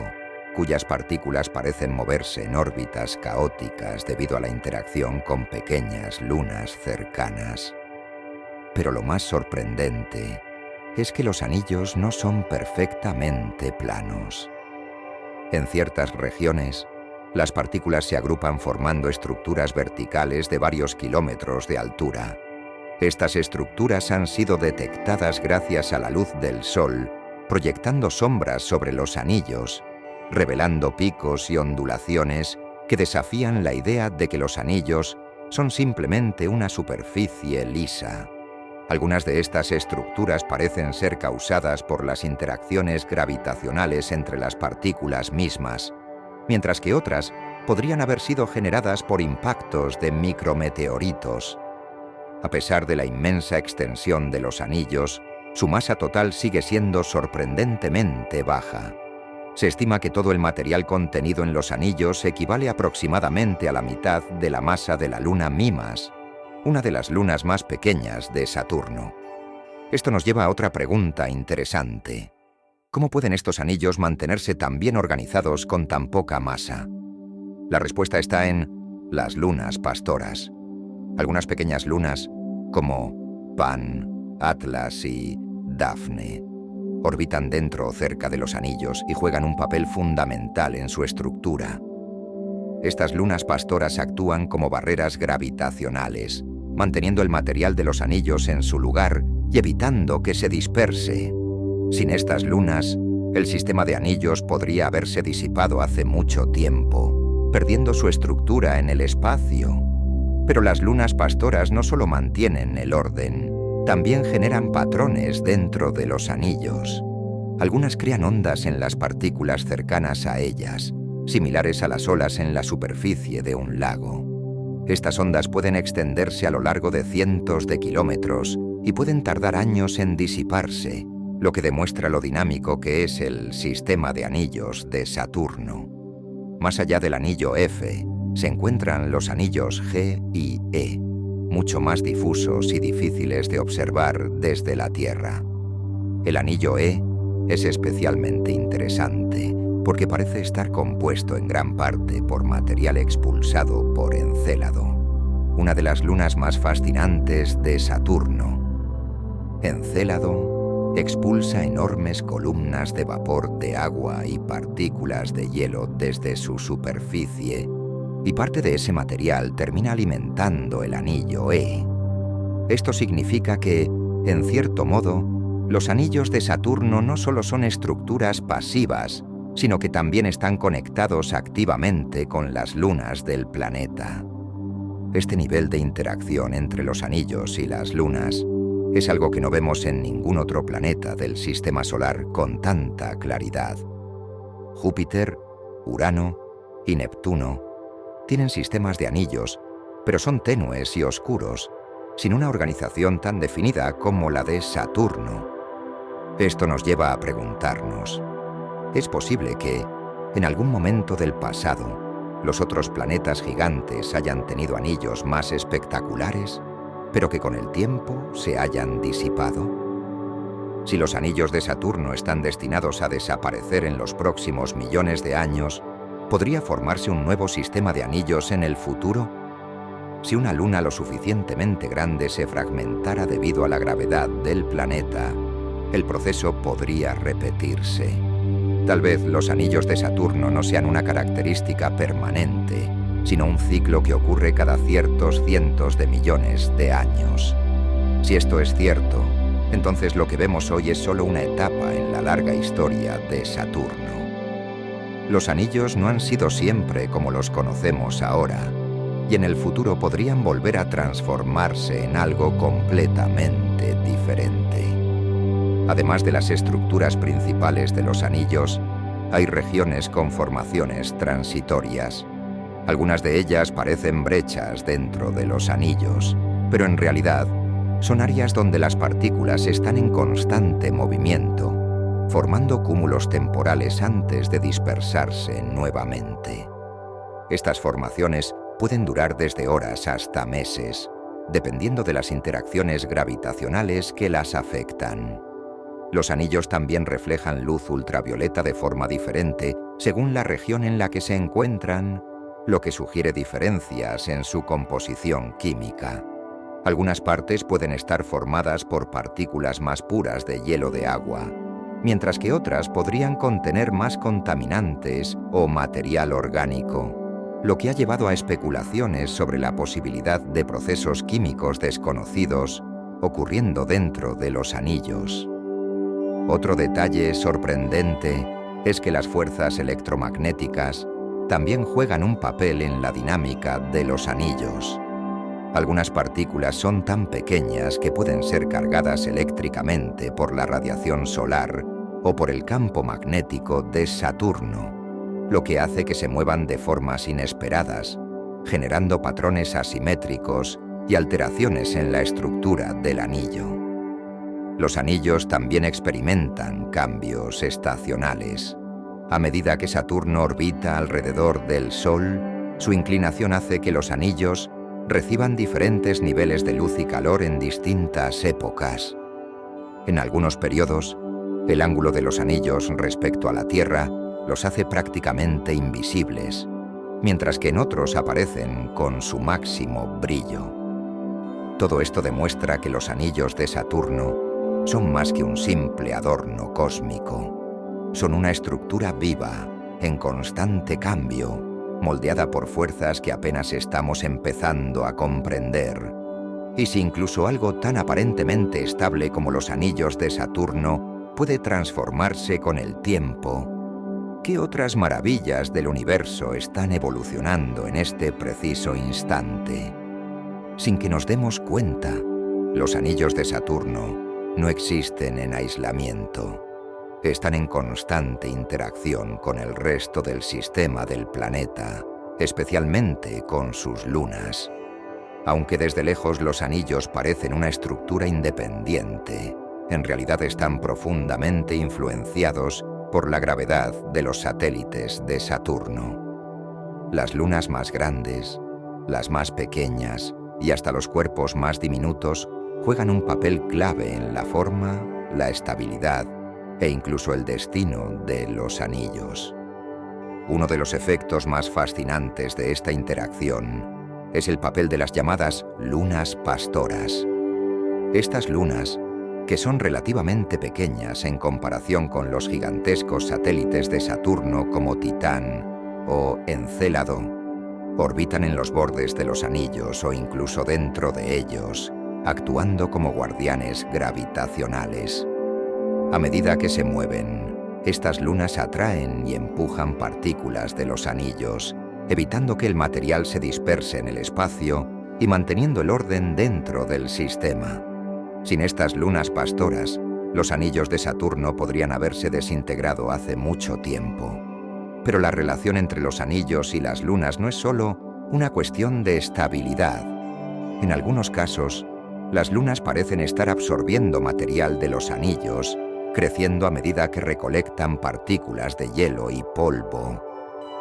cuyas partículas parecen moverse en órbitas caóticas debido a la interacción con pequeñas lunas cercanas. Pero lo más sorprendente es que los anillos no son perfectamente planos. En ciertas regiones, las partículas se agrupan formando estructuras verticales de varios kilómetros de altura. Estas estructuras han sido detectadas gracias a la luz del Sol, proyectando sombras sobre los anillos, revelando picos y ondulaciones que desafían la idea de que los anillos son simplemente una superficie lisa. Algunas de estas estructuras parecen ser causadas por las interacciones gravitacionales entre las partículas mismas, mientras que otras podrían haber sido generadas por impactos de micrometeoritos. A pesar de la inmensa extensión de los anillos, su masa total sigue siendo sorprendentemente baja. Se estima que todo el material contenido en los anillos equivale aproximadamente a la mitad de la masa de la luna Mimas, una de las lunas más pequeñas de Saturno. Esto nos lleva a otra pregunta interesante. ¿Cómo pueden estos anillos mantenerse tan bien organizados con tan poca masa? La respuesta está en las lunas pastoras. Algunas pequeñas lunas, como Pan, Atlas y Dafne, orbitan dentro o cerca de los anillos y juegan un papel fundamental en su estructura. Estas lunas pastoras actúan como barreras gravitacionales, manteniendo el material de los anillos en su lugar y evitando que se disperse. Sin estas lunas, el sistema de anillos podría haberse disipado hace mucho tiempo, perdiendo su estructura en el espacio. Pero las lunas pastoras no solo mantienen el orden, también generan patrones dentro de los anillos. Algunas crean ondas en las partículas cercanas a ellas, similares a las olas en la superficie de un lago. Estas ondas pueden extenderse a lo largo de cientos de kilómetros y pueden tardar años en disiparse, lo que demuestra lo dinámico que es el sistema de anillos de Saturno. Más allá del anillo F, se encuentran los anillos G y E, mucho más difusos y difíciles de observar desde la Tierra. El anillo E es especialmente interesante porque parece estar compuesto en gran parte por material expulsado por Encélado, una de las lunas más fascinantes de Saturno. Encélado expulsa enormes columnas de vapor de agua y partículas de hielo desde su superficie, y parte de ese material termina alimentando el anillo E. Esto significa que, en cierto modo, los anillos de Saturno no solo son estructuras pasivas, sino que también están conectados activamente con las lunas del planeta. Este nivel de interacción entre los anillos y las lunas es algo que no vemos en ningún otro planeta del sistema solar con tanta claridad. Júpiter, Urano y Neptuno tienen sistemas de anillos, pero son tenues y oscuros, sin una organización tan definida como la de Saturno. Esto nos lleva a preguntarnos, ¿es posible que, en algún momento del pasado, los otros planetas gigantes hayan tenido anillos más espectaculares, pero que con el tiempo se hayan disipado? Si los anillos de Saturno están destinados a desaparecer en los próximos millones de años, ¿podría formarse un nuevo sistema de anillos en el futuro? Si una luna lo suficientemente grande se fragmentara debido a la gravedad del planeta, el proceso podría repetirse. Tal vez los anillos de Saturno no sean una característica permanente, sino un ciclo que ocurre cada ciertos cientos de millones de años. Si esto es cierto, entonces lo que vemos hoy es solo una etapa en la larga historia de Saturno. Los anillos no han sido siempre como los conocemos ahora, y en el futuro podrían volver a transformarse en algo completamente diferente. Además de las estructuras principales de los anillos, hay regiones con formaciones transitorias. Algunas de ellas parecen brechas dentro de los anillos, pero en realidad son áreas donde las partículas están en constante movimiento, formando cúmulos temporales antes de dispersarse nuevamente. Estas formaciones pueden durar desde horas hasta meses, dependiendo de las interacciones gravitacionales que las afectan. Los anillos también reflejan luz ultravioleta de forma diferente según la región en la que se encuentran, lo que sugiere diferencias en su composición química. Algunas partes pueden estar formadas por partículas más puras de hielo de agua, mientras que otras podrían contener más contaminantes o material orgánico, lo que ha llevado a especulaciones sobre la posibilidad de procesos químicos desconocidos ocurriendo dentro de los anillos. Otro detalle sorprendente es que las fuerzas electromagnéticas también juegan un papel en la dinámica de los anillos. Algunas partículas son tan pequeñas que pueden ser cargadas eléctricamente por la radiación solar o por el campo magnético de Saturno, lo que hace que se muevan de formas inesperadas, generando patrones asimétricos y alteraciones en la estructura del anillo. Los anillos también experimentan cambios estacionales. A medida que Saturno orbita alrededor del Sol, su inclinación hace que los anillos reciban diferentes niveles de luz y calor en distintas épocas. En algunos periodos, el ángulo de los anillos respecto a la Tierra los hace prácticamente invisibles, mientras que en otros aparecen con su máximo brillo. Todo esto demuestra que los anillos de Saturno son más que un simple adorno cósmico. Son una estructura viva, en constante cambio, moldeada por fuerzas que apenas estamos empezando a comprender. Y si incluso algo tan aparentemente estable como los anillos de Saturno puede transformarse con el tiempo, ¿qué otras maravillas del universo están evolucionando en este preciso instante? Sin que nos demos cuenta, los anillos de Saturno no existen en aislamiento. Están en constante interacción con el resto del sistema del planeta, especialmente con sus lunas. Aunque desde lejos los anillos parecen una estructura independiente, en realidad están profundamente influenciados por la gravedad de los satélites de Saturno. Las lunas más grandes, las más pequeñas y hasta los cuerpos más diminutos juegan un papel clave en la forma, la estabilidad e incluso el destino de los anillos. Uno de los efectos más fascinantes de esta interacción es el papel de las llamadas lunas pastoras. Estas lunas, que son relativamente pequeñas en comparación con los gigantescos satélites de Saturno como Titán o Encélado, orbitan en los bordes de los anillos o incluso dentro de ellos, actuando como guardianes gravitacionales. A medida que se mueven, estas lunas atraen y empujan partículas de los anillos, evitando que el material se disperse en el espacio y manteniendo el orden dentro del sistema. Sin estas lunas pastoras, los anillos de Saturno podrían haberse desintegrado hace mucho tiempo. Pero la relación entre los anillos y las lunas no es solo una cuestión de estabilidad. En algunos casos, las lunas parecen estar absorbiendo material de los anillos, creciendo a medida que recolectan partículas de hielo y polvo.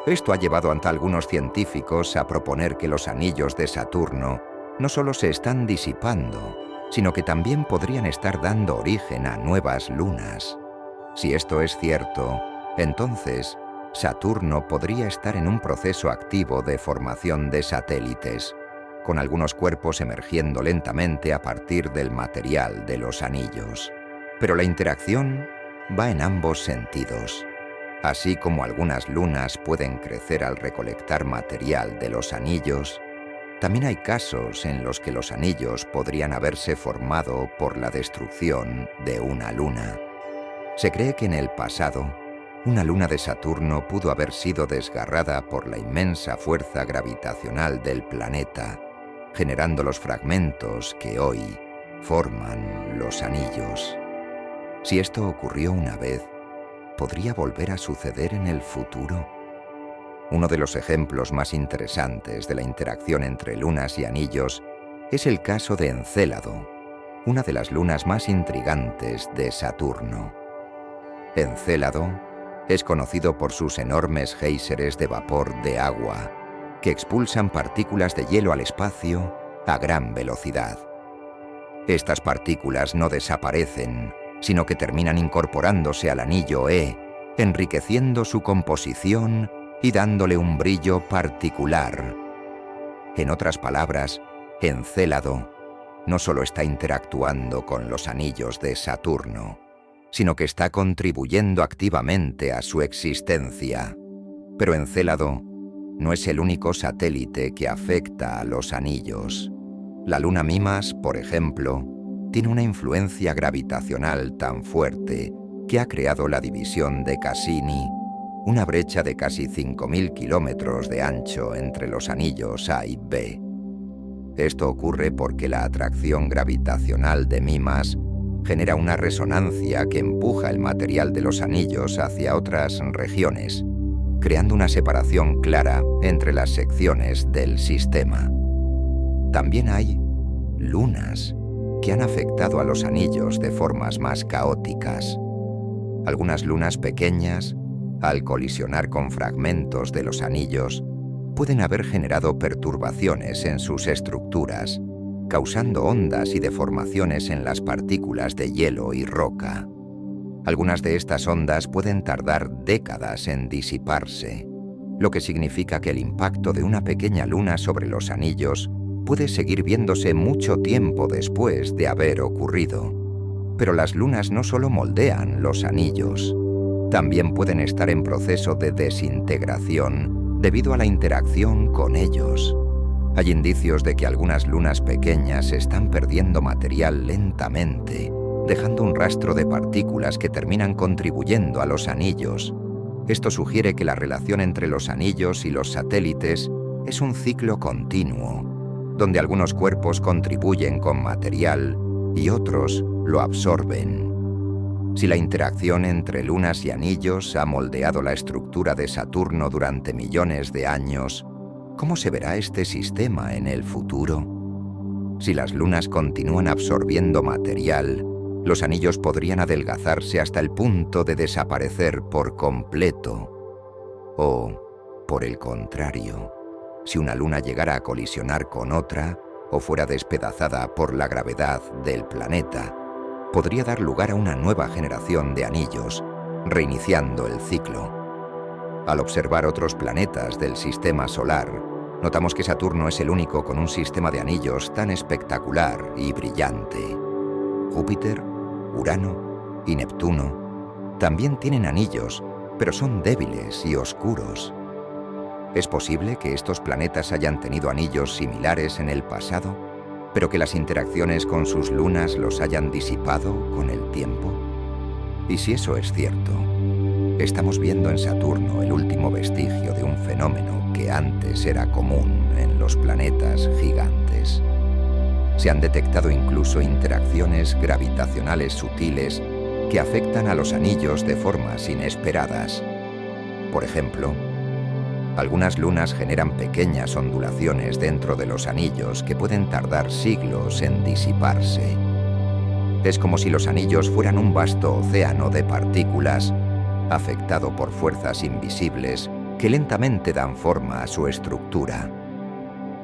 Esto ha llevado ante algunos científicos a proponer que los anillos de Saturno no solo se están disipando, sino que también podrían estar dando origen a nuevas lunas. Si esto es cierto, entonces Saturno podría estar en un proceso activo de formación de satélites, con algunos cuerpos emergiendo lentamente a partir del material de los anillos. Pero la interacción va en ambos sentidos. Así como algunas lunas pueden crecer al recolectar material de los anillos, también hay casos en los que los anillos podrían haberse formado por la destrucción de una luna. Se cree que en el pasado, una luna de Saturno pudo haber sido desgarrada por la inmensa fuerza gravitacional del planeta, generando los fragmentos que hoy forman los anillos. Si esto ocurrió una vez, ¿podría volver a suceder en el futuro? Uno de los ejemplos más interesantes de la interacción entre lunas y anillos es el caso de Encélado, una de las lunas más intrigantes de Saturno. Encélado es conocido por sus enormes géiseres de vapor de agua, que expulsan partículas de hielo al espacio a gran velocidad. Estas partículas no desaparecen, sino que terminan incorporándose al anillo E, enriqueciendo su composición y dándole un brillo particular. En otras palabras, Encélado no solo está interactuando con los anillos de Saturno, sino que está contribuyendo activamente a su existencia. Pero Encélado no es el único satélite que afecta a los anillos. La luna Mimas, por ejemplo, tiene una influencia gravitacional tan fuerte que ha creado la división de Cassini, una brecha de casi 5.000 kilómetros de ancho entre los anillos A y B. Esto ocurre porque la atracción gravitacional de Mimas genera una resonancia que empuja el material de los anillos hacia otras regiones, creando una separación clara entre las secciones del sistema. También hay lunas que han afectado a los anillos de formas más caóticas. Algunas lunas pequeñas, al colisionar con fragmentos de los anillos, pueden haber generado perturbaciones en sus estructuras, causando ondas y deformaciones en las partículas de hielo y roca. Algunas de estas ondas pueden tardar décadas en disiparse, lo que significa que el impacto de una pequeña luna sobre los anillos puede seguir viéndose mucho tiempo después de haber ocurrido. Pero las lunas no solo moldean los anillos, también pueden estar en proceso de desintegración debido a la interacción con ellos. Hay indicios de que algunas lunas pequeñas están perdiendo material lentamente, dejando un rastro de partículas que terminan contribuyendo a los anillos. Esto sugiere que la relación entre los anillos y los satélites es un ciclo continuo, donde algunos cuerpos contribuyen con material y otros lo absorben. Si la interacción entre lunas y anillos ha moldeado la estructura de Saturno durante millones de años, ¿cómo se verá este sistema en el futuro? Si las lunas continúan absorbiendo material, los anillos podrían adelgazarse hasta el punto de desaparecer por completo. O, por el contrario, si una luna llegara a colisionar con otra o fuera despedazada por la gravedad del planeta, podría dar lugar a una nueva generación de anillos, reiniciando el ciclo. Al observar otros planetas del sistema solar, notamos que Saturno es el único con un sistema de anillos tan espectacular y brillante. Júpiter, Urano y Neptuno también tienen anillos, pero son débiles y oscuros. ¿Es posible que estos planetas hayan tenido anillos similares en el pasado, pero que las interacciones con sus lunas los hayan disipado con el tiempo? Y si eso es cierto, estamos viendo en Saturno el último vestigio de un fenómeno que antes era común en los planetas gigantes. Se han detectado incluso interacciones gravitacionales sutiles que afectan a los anillos de formas inesperadas. Por ejemplo, algunas lunas generan pequeñas ondulaciones dentro de los anillos que pueden tardar siglos en disiparse. Es como si los anillos fueran un vasto océano de partículas, afectado por fuerzas invisibles que lentamente dan forma a su estructura.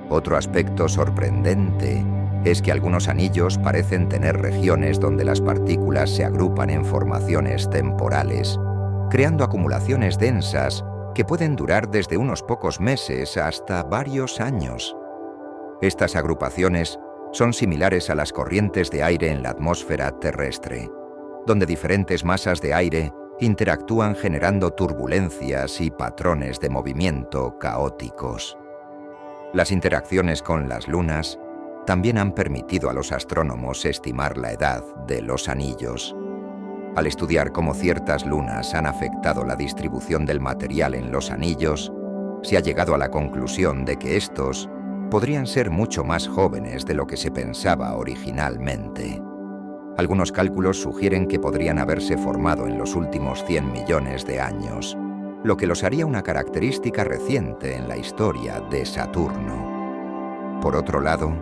Otro aspecto sorprendente es que algunos anillos parecen tener regiones donde las partículas se agrupan en formaciones temporales, creando acumulaciones densas que pueden durar desde unos pocos meses hasta varios años. Estas agrupaciones son similares a las corrientes de aire en la atmósfera terrestre, donde diferentes masas de aire interactúan generando turbulencias y patrones de movimiento caóticos. Las interacciones con las lunas también han permitido a los astrónomos estimar la edad de los anillos. Al estudiar cómo ciertas lunas han afectado la distribución del material en los anillos, se ha llegado a la conclusión de que estos podrían ser mucho más jóvenes de lo que se pensaba originalmente. Algunos cálculos sugieren que podrían haberse formado en los últimos 100 millones de años, lo que los haría una característica reciente en la historia de Saturno. Por otro lado,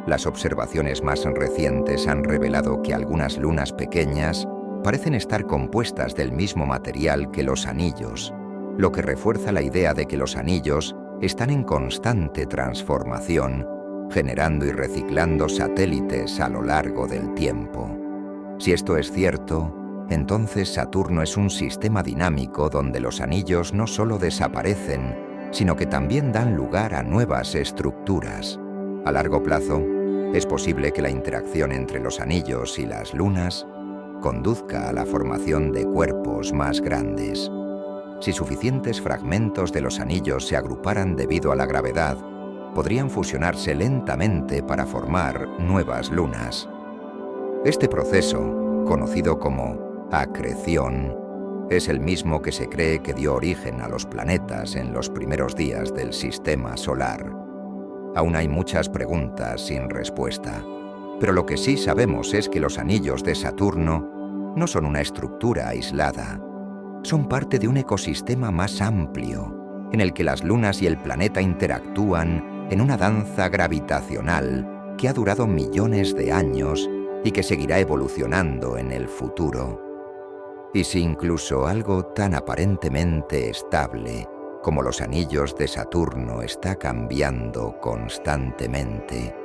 las observaciones más recientes han revelado que algunas lunas pequeñas parecen estar compuestas del mismo material que los anillos, lo que refuerza la idea de que los anillos están en constante transformación, generando y reciclando satélites a lo largo del tiempo. Si esto es cierto, entonces Saturno es un sistema dinámico donde los anillos no solo desaparecen, sino que también dan lugar a nuevas estructuras. A largo plazo, Es posible que la interacción entre los anillos y las lunas conduzca a la formación de cuerpos más grandes. Si suficientes fragmentos de los anillos se agruparan debido a la gravedad, podrían fusionarse lentamente para formar nuevas lunas. Este proceso, conocido como acreción, es el mismo que se cree que dio origen a los planetas en los primeros días del Sistema Solar. Aún hay muchas preguntas sin respuesta, pero lo que sí sabemos es que los anillos de Saturno no son una estructura aislada. Son parte de un ecosistema más amplio, en el que las lunas y el planeta interactúan en una danza gravitacional que ha durado millones de años y que seguirá evolucionando en el futuro. Y si incluso algo tan aparentemente estable como los anillos de Saturno está cambiando constantemente,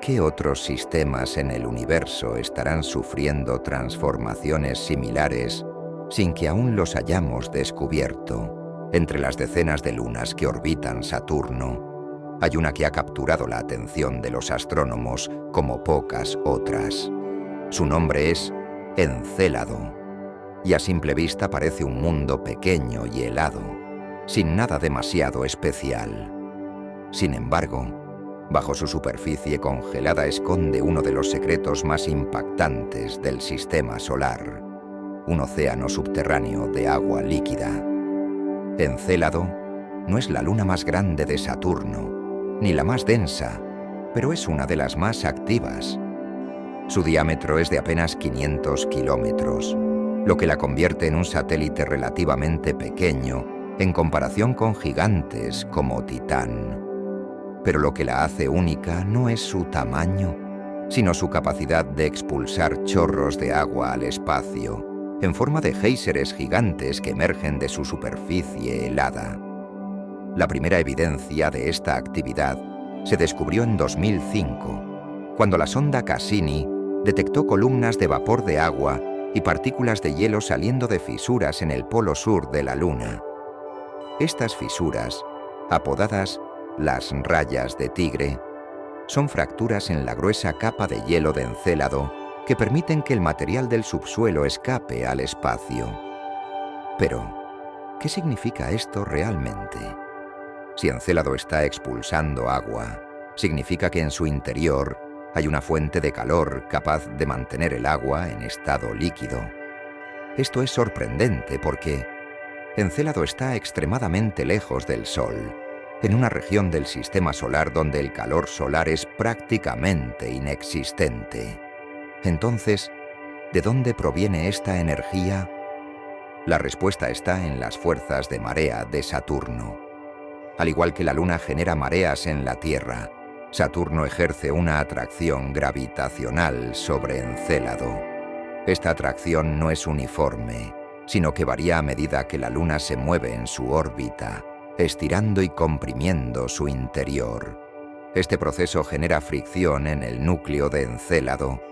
¿qué otros sistemas en el universo estarán sufriendo transformaciones similares sin que aún los hayamos descubierto? Entre las decenas de lunas que orbitan Saturno, hay una que ha capturado la atención de los astrónomos como pocas otras. Su nombre es Encélado, y a simple vista parece un mundo pequeño y helado, sin nada demasiado especial. Sin embargo, bajo su superficie congelada esconde uno de los secretos más impactantes del Sistema Solar, un océano subterráneo de agua líquida. Encélado no es la luna más grande de Saturno, ni la más densa, pero es una de las más activas. Su diámetro es de apenas 500 kilómetros, lo que la convierte en un satélite relativamente pequeño en comparación con gigantes como Titán. Pero lo que la hace única no es su tamaño, sino su capacidad de expulsar chorros de agua al espacio, en forma de géiseres gigantes que emergen de su superficie helada. La primera evidencia de esta actividad se descubrió en 2005, cuando la sonda Cassini detectó columnas de vapor de agua y partículas de hielo saliendo de fisuras en el polo sur de la Luna. Estas fisuras, apodadas las rayas de tigre, son fracturas en la gruesa capa de hielo de Encélado que permiten que el material del subsuelo escape al espacio. Pero, ¿qué significa esto realmente? Si Encélado está expulsando agua, significa que en su interior hay una fuente de calor capaz de mantener el agua en estado líquido. Esto es sorprendente porque Encélado está extremadamente lejos del Sol, en una región del Sistema Solar donde el calor solar es prácticamente inexistente. Entonces, ¿de dónde proviene esta energía? La respuesta está en las fuerzas de marea de Saturno. Al igual que la Luna genera mareas en la Tierra, Saturno ejerce una atracción gravitacional sobre Encélado. Esta atracción no es uniforme, sino que varía a medida que la Luna se mueve en su órbita, estirando y comprimiendo su interior. Este proceso genera fricción en el núcleo de Encélado,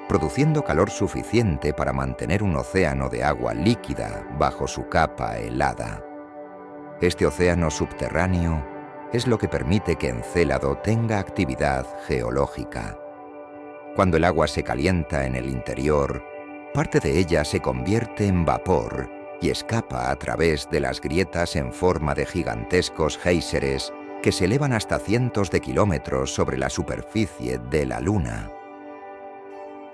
produciendo calor suficiente para mantener un océano de agua líquida bajo su capa helada. Este océano subterráneo es lo que permite que Encélado tenga actividad geológica. Cuando el agua se calienta en el interior, parte de ella se convierte en vapor y escapa a través de las grietas en forma de gigantescos géiseres que se elevan hasta cientos de kilómetros sobre la superficie de la Luna.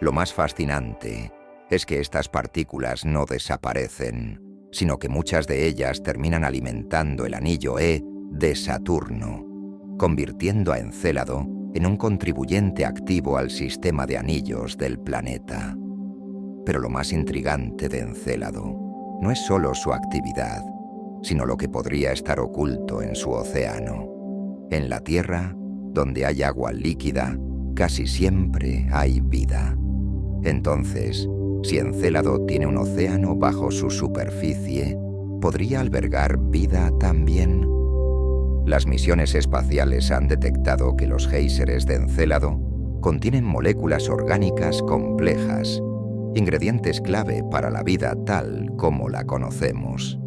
Lo más fascinante es que estas partículas no desaparecen, sino que muchas de ellas terminan alimentando el anillo E de Saturno, convirtiendo a Encélado en un contribuyente activo al sistema de anillos del planeta. Pero lo más intrigante de Encélado no es solo su actividad, sino lo que podría estar oculto en su océano. En la Tierra, donde hay agua líquida, casi siempre hay vida. Entonces, si Encélado tiene un océano bajo su superficie, ¿podría albergar vida también? Las misiones espaciales han detectado que los géiseres de Encélado contienen moléculas orgánicas complejas, ingredientes clave para la vida tal como la conocemos.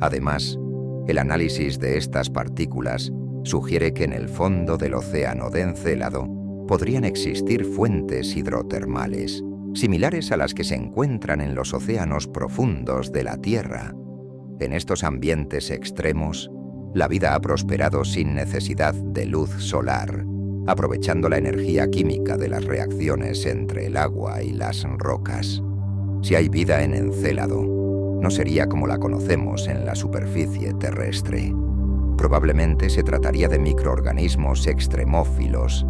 Además, el análisis de estas partículas sugiere que en el fondo del océano de Encélado podrían existir fuentes hidrotermales, similares a las que se encuentran en los océanos profundos de la Tierra. En estos ambientes extremos, la vida ha prosperado sin necesidad de luz solar, aprovechando la energía química de las reacciones entre el agua y las rocas. Si hay vida en Encélado, no sería como la conocemos en la superficie terrestre. Probablemente se trataría de microorganismos extremófilos,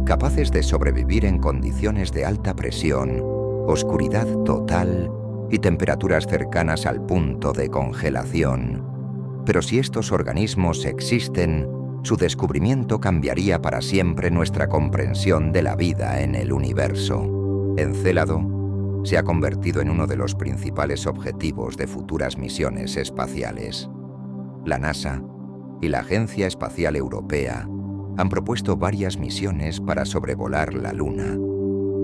capaces de sobrevivir en condiciones de alta presión, oscuridad total y temperaturas cercanas al punto de congelación. Pero si estos organismos existen, su descubrimiento cambiaría para siempre nuestra comprensión de la vida en el universo. Encélado se ha convertido en uno de los principales objetivos de futuras misiones espaciales. La NASA y la Agencia Espacial Europea han propuesto varias misiones para sobrevolar la Luna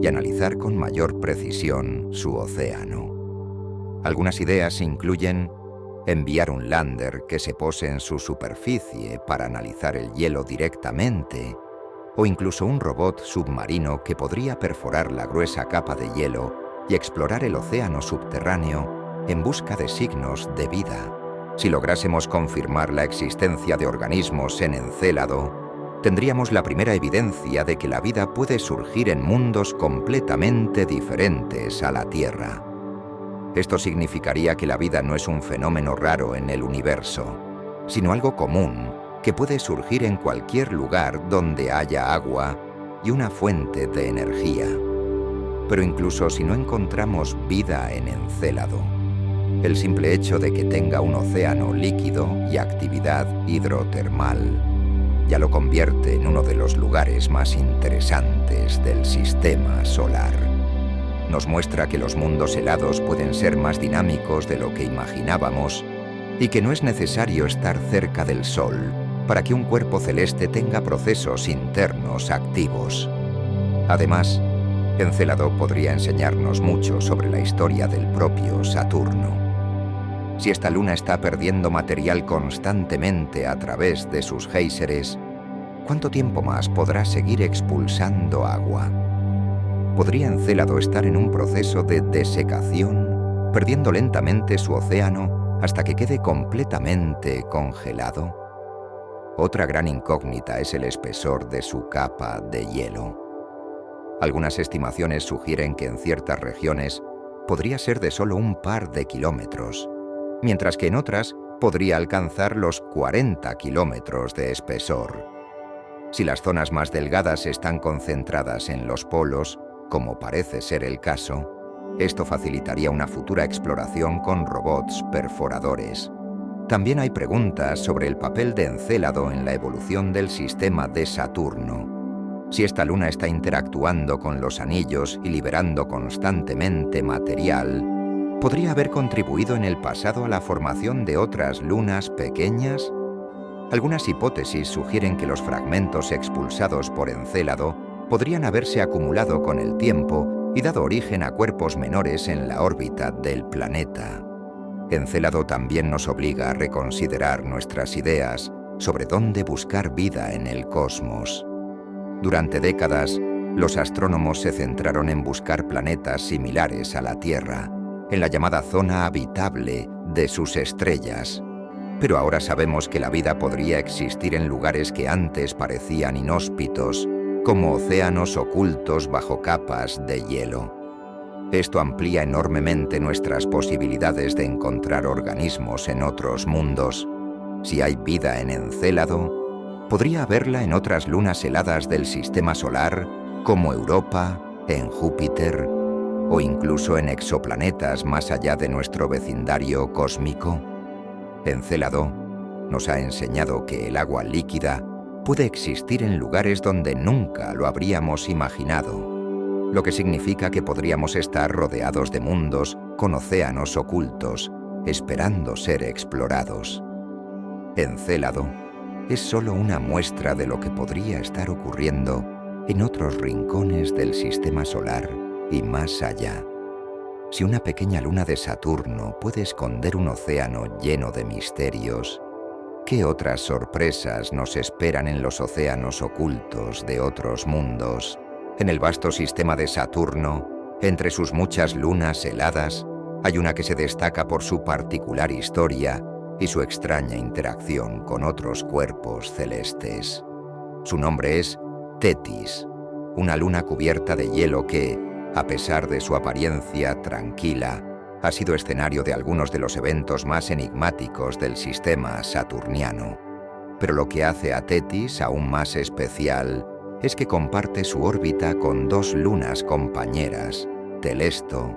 y analizar con mayor precisión su océano. Algunas ideas incluyen enviar un lander que se pose en su superficie para analizar el hielo directamente, o incluso un robot submarino que podría perforar la gruesa capa de hielo y explorar el océano subterráneo en busca de signos de vida. Si lográsemos confirmar la existencia de organismos en Encélado, tendríamos la primera evidencia de que la vida puede surgir en mundos completamente diferentes a la Tierra. Esto significaría que la vida no es un fenómeno raro en el universo, sino algo común que puede surgir en cualquier lugar donde haya agua y una fuente de energía. Pero incluso si no encontramos vida en Encélado, el simple hecho de que tenga un océano líquido y actividad hidrotermal ya lo convierte en uno de los lugares más interesantes del sistema solar. Nos muestra que los mundos helados pueden ser más dinámicos de lo que imaginábamos y que no es necesario estar cerca del Sol para que un cuerpo celeste tenga procesos internos activos. Además, Encélado podría enseñarnos mucho sobre la historia del propio Saturno. Si esta luna está perdiendo material constantemente a través de sus géiseres, ¿cuánto tiempo más podrá seguir expulsando agua? ¿Podría Encélado estar en un proceso de desecación, perdiendo lentamente su océano hasta que quede completamente congelado? Otra gran incógnita es el espesor de su capa de hielo. Algunas estimaciones sugieren que en ciertas regiones podría ser de solo un par de kilómetros, mientras que en otras podría alcanzar los 40 kilómetros de espesor. Si las zonas más delgadas están concentradas en los polos, como parece ser el caso, esto facilitaría una futura exploración con robots perforadores. También hay preguntas sobre el papel de Encélado en la evolución del sistema de Saturno. Si esta luna está interactuando con los anillos y liberando constantemente material, ¿podría haber contribuido en el pasado a la formación de otras lunas pequeñas? Algunas hipótesis sugieren que los fragmentos expulsados por Encélado podrían haberse acumulado con el tiempo y dado origen a cuerpos menores en la órbita del planeta. Encélado también nos obliga a reconsiderar nuestras ideas sobre dónde buscar vida en el cosmos. Durante décadas, los astrónomos se centraron en buscar planetas similares a la Tierra, en la llamada zona habitable de sus estrellas. Pero ahora sabemos que la vida podría existir en lugares que antes parecían inhóspitos, como océanos ocultos bajo capas de hielo. Esto amplía enormemente nuestras posibilidades de encontrar organismos en otros mundos. Si hay vida en Encélado, podría haberla en otras lunas heladas del sistema solar, como Europa, en Júpiter, o incluso en exoplanetas más allá de nuestro vecindario cósmico. Encélado nos ha enseñado que el agua líquida puede existir en lugares donde nunca lo habríamos imaginado, lo que significa que podríamos estar rodeados de mundos con océanos ocultos, esperando ser explorados. Encélado es solo una muestra de lo que podría estar ocurriendo en otros rincones del sistema solar y más allá. Si una pequeña luna de Saturno puede esconder un océano lleno de misterios, ¿qué otras sorpresas nos esperan en los océanos ocultos de otros mundos? En el vasto sistema de Saturno, entre sus muchas lunas heladas, hay una que se destaca por su particular historia y su extraña interacción con otros cuerpos celestes. Su nombre es Tetis, una luna cubierta de hielo que, a pesar de su apariencia tranquila, ha sido escenario de algunos de los eventos más enigmáticos del sistema saturniano. Pero lo que hace a Tetis aún más especial es que comparte su órbita con dos lunas compañeras, Telesto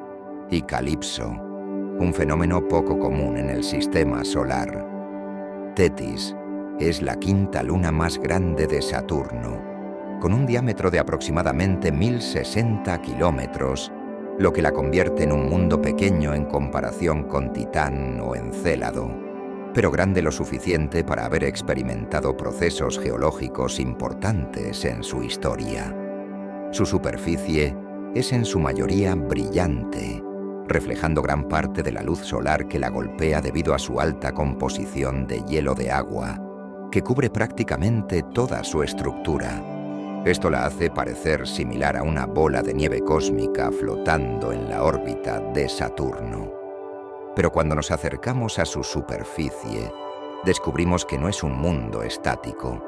y Calipso, un fenómeno poco común en el sistema solar. Tetis es la quinta luna más grande de Saturno, con un diámetro de aproximadamente 1060 kilómetros, lo que la convierte en un mundo pequeño en comparación con Titán o Encélado, pero grande lo suficiente para haber experimentado procesos geológicos importantes en su historia. Su superficie es en su mayoría brillante, reflejando gran parte de la luz solar que la golpea debido a su alta composición de hielo de agua, que cubre prácticamente toda su estructura. Esto la hace parecer similar a una bola de nieve cósmica flotando en la órbita de Saturno. Pero cuando nos acercamos a su superficie, descubrimos que no es un mundo estático.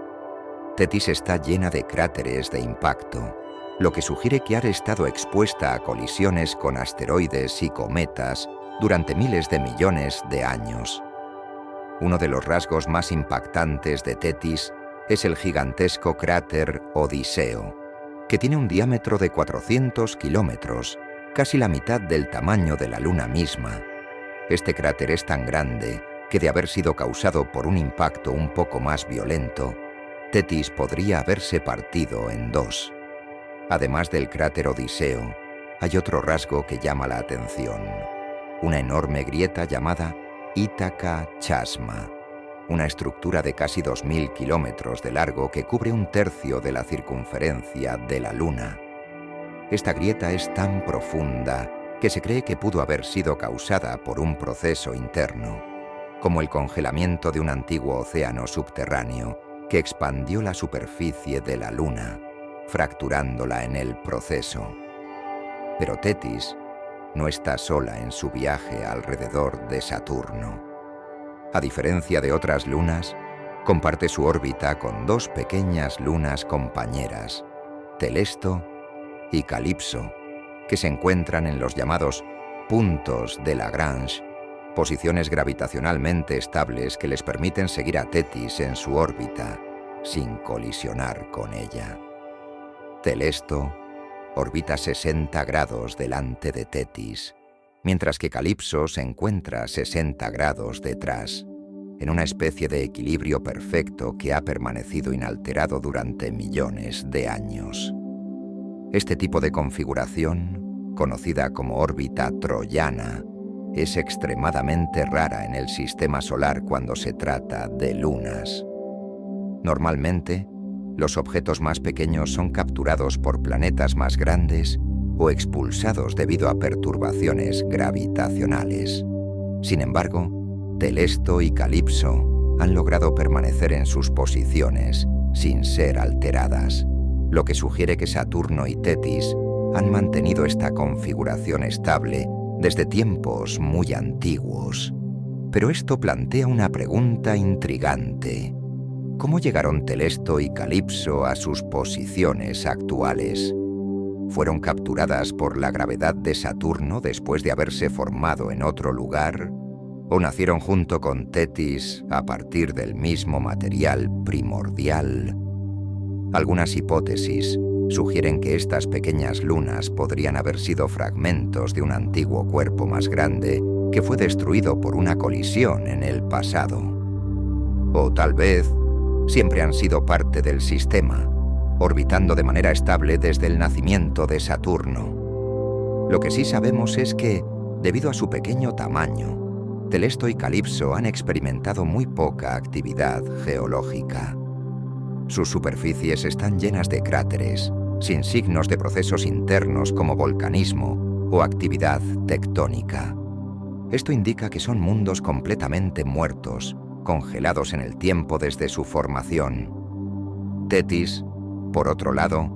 Tetis está llena de cráteres de impacto, lo que sugiere que ha estado expuesta a colisiones con asteroides y cometas durante miles de millones de años. Uno de los rasgos más impactantes de Tetis es el gigantesco cráter Odiseo, que tiene un diámetro de 400 kilómetros, casi la mitad del tamaño de la Luna misma. Este cráter es tan grande que, de haber sido causado por un impacto un poco más violento, Tetis podría haberse partido en dos. Además del cráter Odiseo, hay otro rasgo que llama la atención: una enorme grieta llamada Ítaca Chasma, una estructura de casi 2000 kilómetros de largo que cubre un tercio de la circunferencia de la Luna. Esta grieta es tan profunda que se cree que pudo haber sido causada por un proceso interno, como el congelamiento de un antiguo océano subterráneo que expandió la superficie de la Luna, fracturándola en el proceso. Pero Tetis no está sola en su viaje alrededor de Saturno. A diferencia de otras lunas, comparte su órbita con dos pequeñas lunas compañeras, Telesto y Calipso, que se encuentran en los llamados puntos de Lagrange, posiciones gravitacionalmente estables que les permiten seguir a Tetis en su órbita sin colisionar con ella. Telesto orbita 60 grados delante de Tetis, mientras que Calipso se encuentra a 60 grados detrás, en una especie de equilibrio perfecto que ha permanecido inalterado durante millones de años. Este tipo de configuración, conocida como órbita troyana, es extremadamente rara en el sistema solar cuando se trata de lunas. Normalmente, los objetos más pequeños son capturados por planetas más grandes o expulsados debido a perturbaciones gravitacionales. Sin embargo, Telesto y Calipso han logrado permanecer en sus posiciones sin ser alteradas, lo que sugiere que Saturno y Tetis han mantenido esta configuración estable desde tiempos muy antiguos. Pero esto plantea una pregunta intrigante. ¿Cómo llegaron Telesto y Calipso a sus posiciones actuales? ¿Fueron capturadas por la gravedad de Saturno después de haberse formado en otro lugar? ¿O nacieron junto con Tetis a partir del mismo material primordial? Algunas hipótesis sugieren que estas pequeñas lunas podrían haber sido fragmentos de un antiguo cuerpo más grande que fue destruido por una colisión en el pasado. O tal vez siempre han sido parte del sistema, orbitando de manera estable desde el nacimiento de Saturno. Lo que sí sabemos es que, debido a su pequeño tamaño, Telesto y Calipso han experimentado muy poca actividad geológica. Sus superficies están llenas de cráteres, sin signos de procesos internos como volcanismo o actividad tectónica. Esto indica que son mundos completamente muertos, congelados en el tiempo desde su formación. Tetis, por otro lado,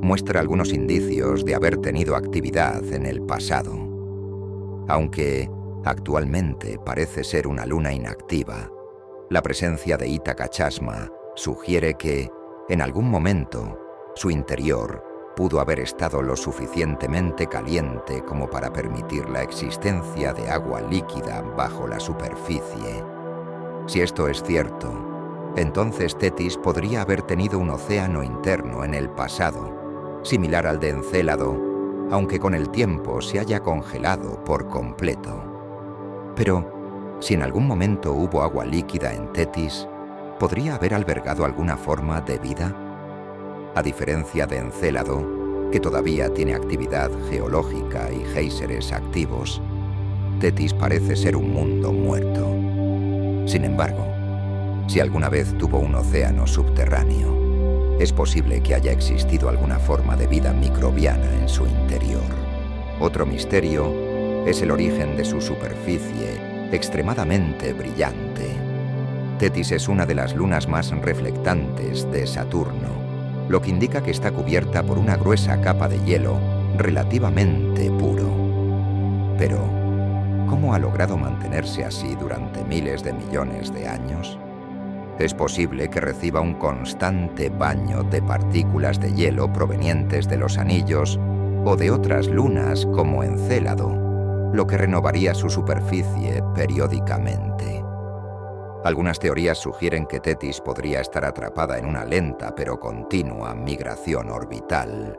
muestra algunos indicios de haber tenido actividad en el pasado. Aunque actualmente parece ser una luna inactiva, la presencia de Ítaca Chasma sugiere que, en algún momento, su interior pudo haber estado lo suficientemente caliente como para permitir la existencia de agua líquida bajo la superficie. Si esto es cierto, entonces Tetis podría haber tenido un océano interno en el pasado, similar al de Encélado, aunque con el tiempo se haya congelado por completo. Pero, si en algún momento hubo agua líquida en Tetis, ¿podría haber albergado alguna forma de vida? A diferencia de Encélado, que todavía tiene actividad geológica y géiseres activos, Tetis parece ser un mundo muerto. Sin embargo, si alguna vez tuvo un océano subterráneo, es posible que haya existido alguna forma de vida microbiana en su interior. Otro misterio es el origen de su superficie, extremadamente brillante. Tetis es una de las lunas más reflectantes de Saturno, lo que indica que está cubierta por una gruesa capa de hielo relativamente puro. Pero, ¿cómo ha logrado mantenerse así durante miles de millones de años? Es posible que reciba un constante baño de partículas de hielo provenientes de los anillos o de otras lunas como Encélado, lo que renovaría su superficie periódicamente. Algunas teorías sugieren que Tetis podría estar atrapada en una lenta pero continua migración orbital.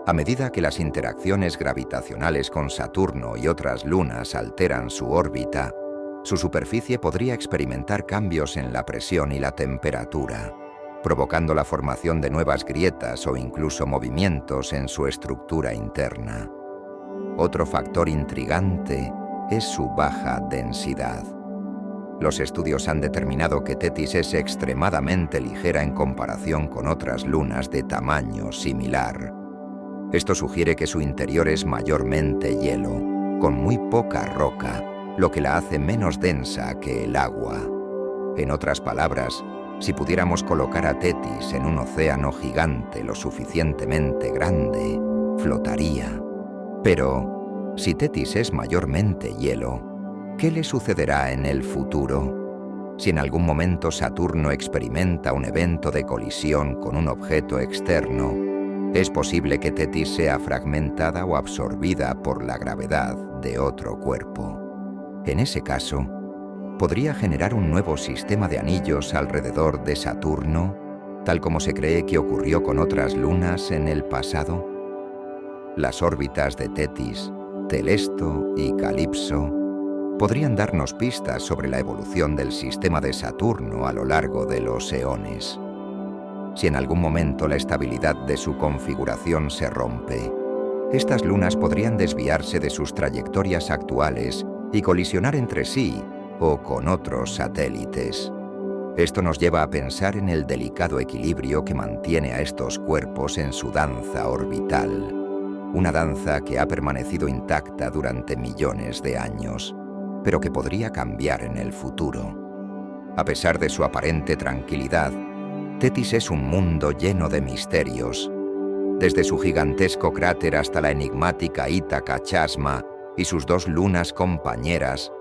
A medida que las interacciones gravitacionales con Saturno y otras lunas alteran su órbita, su superficie podría experimentar cambios en la presión y la temperatura, provocando la formación de nuevas grietas o incluso movimientos en su estructura interna. Otro factor intrigante es su baja densidad. Los estudios han determinado que Tetis es extremadamente ligera en comparación con otras lunas de tamaño similar. Esto sugiere que su interior es mayormente hielo, con muy poca roca, lo que la hace menos densa que el agua. En otras palabras, si pudiéramos colocar a Tetis en un océano gigante lo suficientemente grande, flotaría. Pero, si Tetis es mayormente hielo, ¿qué le sucederá en el futuro? Si en algún momento Saturno experimenta un evento de colisión con un objeto externo, es posible que Tetis sea fragmentada o absorbida por la gravedad de otro cuerpo. En ese caso, ¿podría generar un nuevo sistema de anillos alrededor de Saturno, tal como se cree que ocurrió con otras lunas en el pasado? Las órbitas de Tetis, Telesto y Calipso podrían darnos pistas sobre la evolución del sistema de Saturno a lo largo de los eones. Si en algún momento la estabilidad de su configuración se rompe, estas lunas podrían desviarse de sus trayectorias actuales y colisionar entre sí o con otros satélites. Esto nos lleva a pensar en el delicado equilibrio que mantiene a estos cuerpos en su danza orbital, una danza que ha permanecido intacta durante millones de años, pero que podría cambiar en el futuro. A pesar de su aparente tranquilidad, Tetis es un mundo lleno de misterios. Desde su gigantesco cráter hasta la enigmática Ítaca Chasma y sus dos lunas compañeras,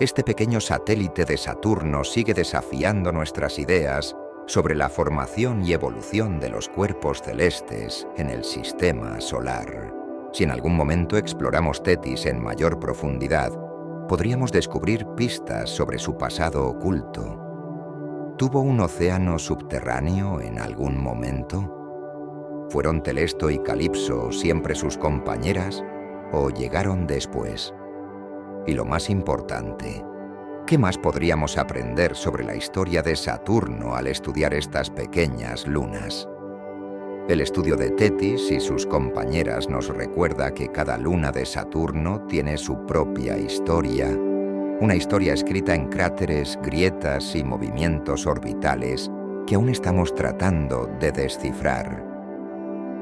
este pequeño satélite de Saturno sigue desafiando nuestras ideas sobre la formación y evolución de los cuerpos celestes en el sistema solar. Si en algún momento exploramos Tetis en mayor profundidad, podríamos descubrir pistas sobre su pasado oculto. ¿Tuvo un océano subterráneo en algún momento? ¿Fueron Telesto y Calipso siempre sus compañeras o llegaron después? Y lo más importante, ¿qué más podríamos aprender sobre la historia de Saturno al estudiar estas pequeñas lunas? El estudio de Tetis y sus compañeras nos recuerda que cada luna de Saturno tiene su propia historia, una historia escrita en cráteres, grietas y movimientos orbitales que aún estamos tratando de descifrar.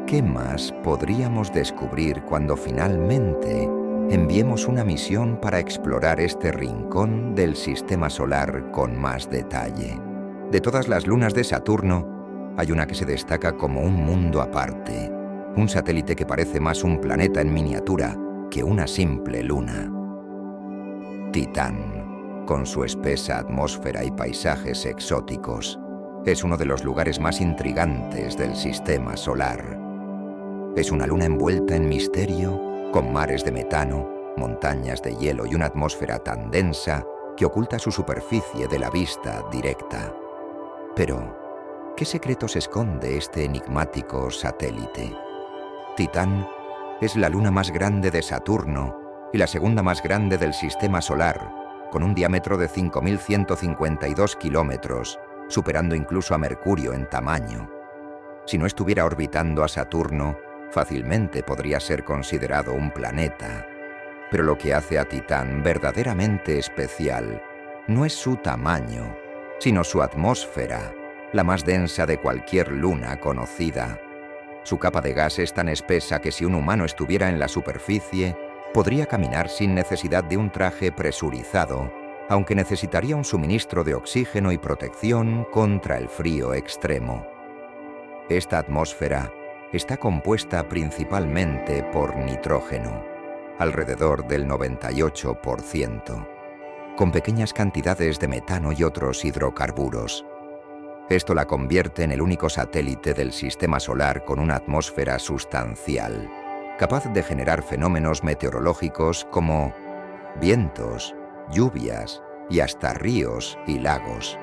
¿Qué más podríamos descubrir cuando finalmente enviemos una misión para explorar este rincón del sistema solar con más detalle? De todas las lunas de Saturno, hay una que se destaca como un mundo aparte, un satélite que parece más un planeta en miniatura que una simple luna. Titán, con su espesa atmósfera y paisajes exóticos, es uno de los lugares más intrigantes del sistema solar. Es una luna envuelta en misterio, con mares de metano, montañas de hielo y una atmósfera tan densa que oculta su superficie de la vista directa. Pero, ¿qué secretos esconde este enigmático satélite? Titán es la luna más grande de Saturno y la segunda más grande del sistema solar, con un diámetro de 5.152 kilómetros, superando incluso a Mercurio en tamaño. Si no estuviera orbitando a Saturno, fácilmente podría ser considerado un planeta. Pero lo que hace a Titán verdaderamente especial no es su tamaño, sino su atmósfera, la más densa de cualquier luna conocida. Su capa de gas es tan espesa que si un humano estuviera en la superficie, podría caminar sin necesidad de un traje presurizado, aunque necesitaría un suministro de oxígeno y protección contra el frío extremo. Esta atmósfera está compuesta principalmente por nitrógeno, alrededor del 98%, con pequeñas cantidades de metano y otros hidrocarburos. Esto la convierte en el único satélite del sistema solar con una atmósfera sustancial, capaz de generar fenómenos meteorológicos como vientos, lluvias y hasta ríos y lagos,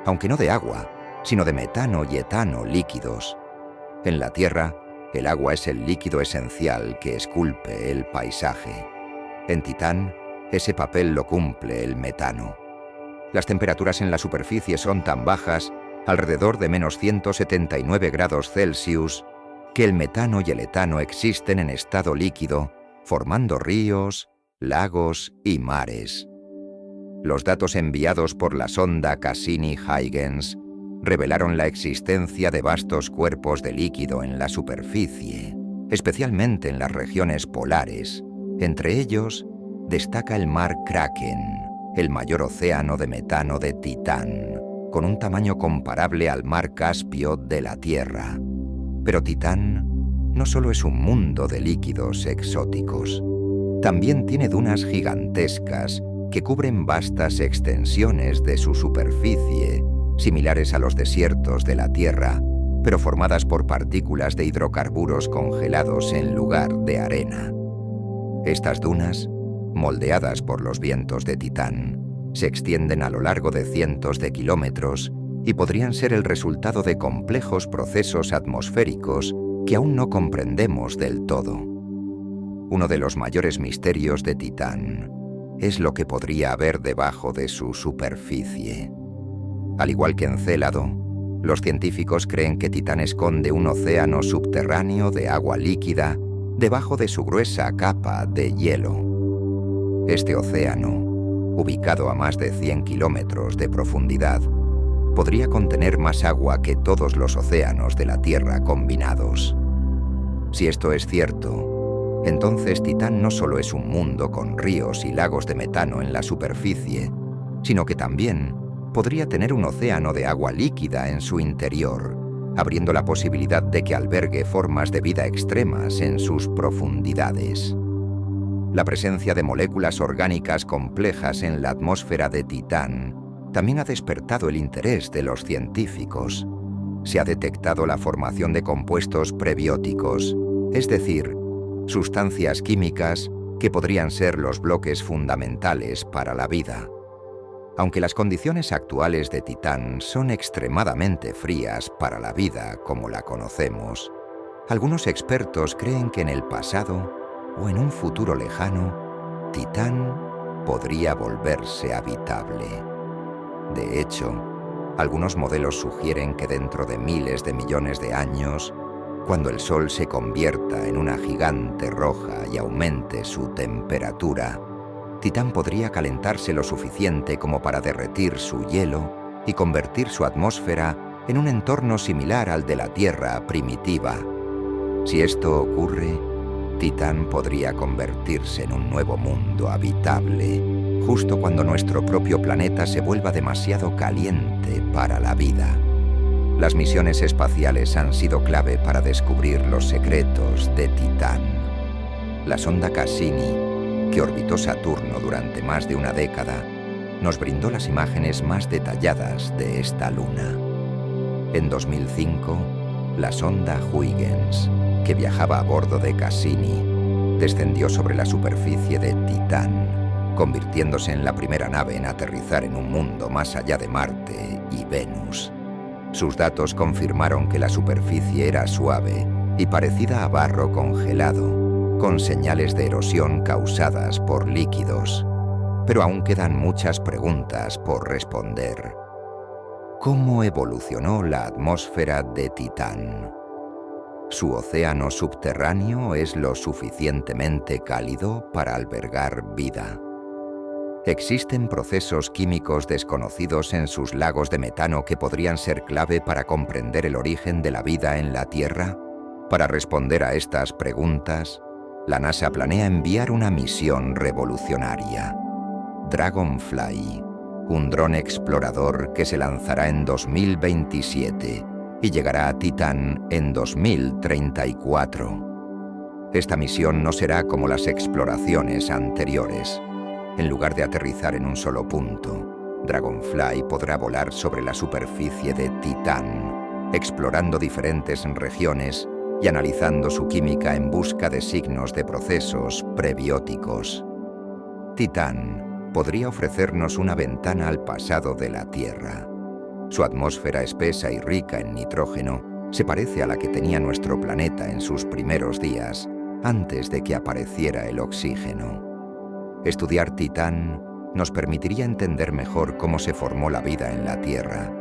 aunque no de agua, sino de metano y etano líquidos. En la Tierra, el agua es el líquido esencial que esculpe el paisaje. En Titán, ese papel lo cumple el metano. Las temperaturas en la superficie son tan bajas, alrededor de menos 179 grados Celsius, que el metano y el etano existen en estado líquido, formando ríos, lagos y mares. Los datos enviados por la sonda Cassini-Huygens revelaron la existencia de vastos cuerpos de líquido en la superficie, especialmente en las regiones polares. Entre ellos, destaca el mar Kraken, el mayor océano de metano de Titán, con un tamaño comparable al mar Caspio de la Tierra. Pero Titán no solo es un mundo de líquidos exóticos, también tiene dunas gigantescas que cubren vastas extensiones de su superficie, similares a los desiertos de la Tierra, pero formadas por partículas de hidrocarburos congelados en lugar de arena. Estas dunas, moldeadas por los vientos de Titán, se extienden a lo largo de cientos de kilómetros y podrían ser el resultado de complejos procesos atmosféricos que aún no comprendemos del todo. Uno de los mayores misterios de Titán es lo que podría haber debajo de su superficie. Al igual que Encélado, los científicos creen que Titán esconde un océano subterráneo de agua líquida debajo de su gruesa capa de hielo. Este océano, ubicado a más de 100 kilómetros de profundidad, podría contener más agua que todos los océanos de la Tierra combinados. Si esto es cierto, entonces Titán no solo es un mundo con ríos y lagos de metano en la superficie, sino que también podría tener un océano de agua líquida en su interior, abriendo la posibilidad de que albergue formas de vida extremas en sus profundidades. La presencia de moléculas orgánicas complejas en la atmósfera de Titán también ha despertado el interés de los científicos. Se ha detectado la formación de compuestos prebióticos, es decir, sustancias químicas que podrían ser los bloques fundamentales para la vida. Aunque las condiciones actuales de Titán son extremadamente frías para la vida como la conocemos, algunos expertos creen que en el pasado o en un futuro lejano, Titán podría volverse habitable. De hecho, algunos modelos sugieren que dentro de miles de millones de años, cuando el Sol se convierta en una gigante roja y aumente su temperatura, Titán podría calentarse lo suficiente como para derretir su hielo y convertir su atmósfera en un entorno similar al de la Tierra primitiva. Si esto ocurre, Titán podría convertirse en un nuevo mundo habitable, justo cuando nuestro propio planeta se vuelva demasiado caliente para la vida. Las misiones espaciales han sido clave para descubrir los secretos de Titán. La sonda Cassini, que orbitó Saturno durante más de una década, nos brindó las imágenes más detalladas de esta luna. En 2005, la sonda Huygens, que viajaba a bordo de Cassini, descendió sobre la superficie de Titán, convirtiéndose en la primera nave en aterrizar en un mundo más allá de Marte y Venus. Sus datos confirmaron que la superficie era suave y parecida a barro congelado, con señales de erosión causadas por líquidos. Pero aún quedan muchas preguntas por responder. ¿Cómo evolucionó la atmósfera de Titán? ¿Su océano subterráneo es lo suficientemente cálido para albergar vida? ¿Existen procesos químicos desconocidos en sus lagos de metano que podrían ser clave para comprender el origen de la vida en la Tierra? Para responder a estas preguntas, la NASA planea enviar una misión revolucionaria. Dragonfly, un dron explorador que se lanzará en 2027 y llegará a Titán en 2034. Esta misión no será como las exploraciones anteriores. En lugar de aterrizar en un solo punto, Dragonfly podrá volar sobre la superficie de Titán, explorando diferentes regiones y analizando su química en busca de signos de procesos prebióticos. Titán podría ofrecernos una ventana al pasado de la Tierra. Su atmósfera espesa y rica en nitrógeno se parece a la que tenía nuestro planeta en sus primeros días, antes de que apareciera el oxígeno. Estudiar Titán nos permitiría entender mejor cómo se formó la vida en la Tierra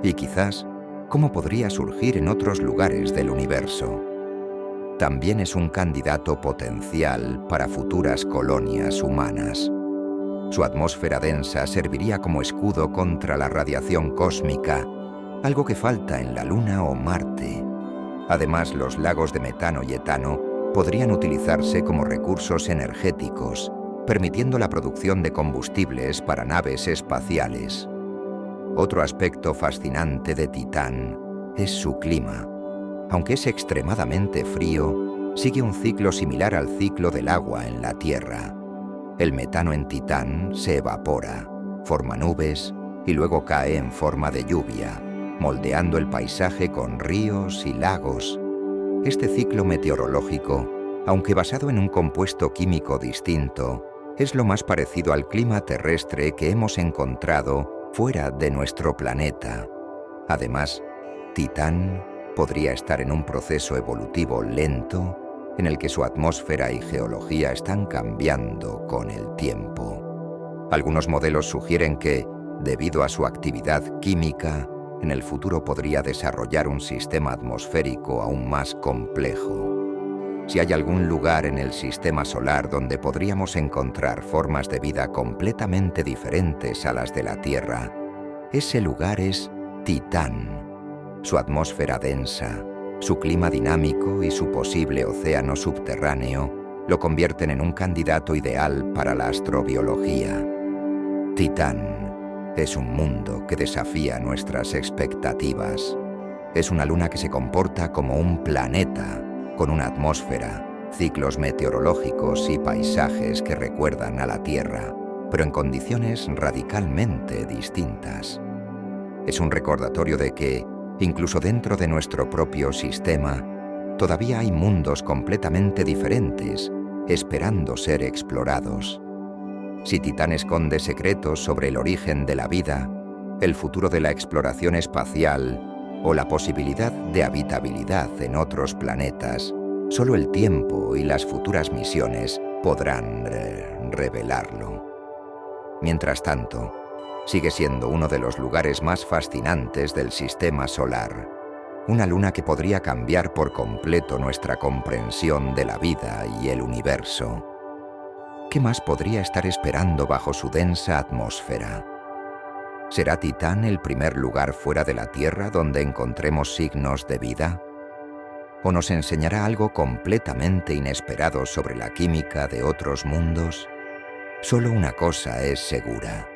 y quizás cómo podría surgir en otros lugares del universo. También es un candidato potencial para futuras colonias humanas. Su atmósfera densa serviría como escudo contra la radiación cósmica, algo que falta en la Luna o Marte. Además, los lagos de metano y etano podrían utilizarse como recursos energéticos, permitiendo la producción de combustibles para naves espaciales. Otro aspecto fascinante de Titán es su clima. Aunque es extremadamente frío, sigue un ciclo similar al ciclo del agua en la Tierra. El metano en Titán se evapora, forma nubes y luego cae en forma de lluvia, moldeando el paisaje con ríos y lagos. Este ciclo meteorológico, aunque basado en un compuesto químico distinto, es lo más parecido al clima terrestre que hemos encontrado fuera de nuestro planeta. Además, Titán podría estar en un proceso evolutivo lento en el que su atmósfera y geología están cambiando con el tiempo. Algunos modelos sugieren que, debido a su actividad química, en el futuro podría desarrollar un sistema atmosférico aún más complejo. Si hay algún lugar en el sistema solar donde podríamos encontrar formas de vida completamente diferentes a las de la Tierra, ese lugar es Titán. Su atmósfera densa, su clima dinámico y su posible océano subterráneo lo convierten en un candidato ideal para la astrobiología. Titán es un mundo que desafía nuestras expectativas. Es una luna que se comporta como un planeta, con una atmósfera, ciclos meteorológicos y paisajes que recuerdan a la Tierra, pero en condiciones radicalmente distintas. Es un recordatorio de que, incluso dentro de nuestro propio sistema, todavía hay mundos completamente diferentes, esperando ser explorados. Si Titán esconde secretos sobre el origen de la vida, el futuro de la exploración espacial o la posibilidad de habitabilidad en otros planetas, solo el tiempo y las futuras misiones podrán revelarlo. Mientras tanto, sigue siendo uno de los lugares más fascinantes del sistema solar, una luna que podría cambiar por completo nuestra comprensión de la vida y el universo. ¿Qué más podría estar esperando bajo su densa atmósfera? ¿Será Titán el primer lugar fuera de la Tierra donde encontremos signos de vida? ¿O nos enseñará algo completamente inesperado sobre la química de otros mundos? Solo una cosa es segura: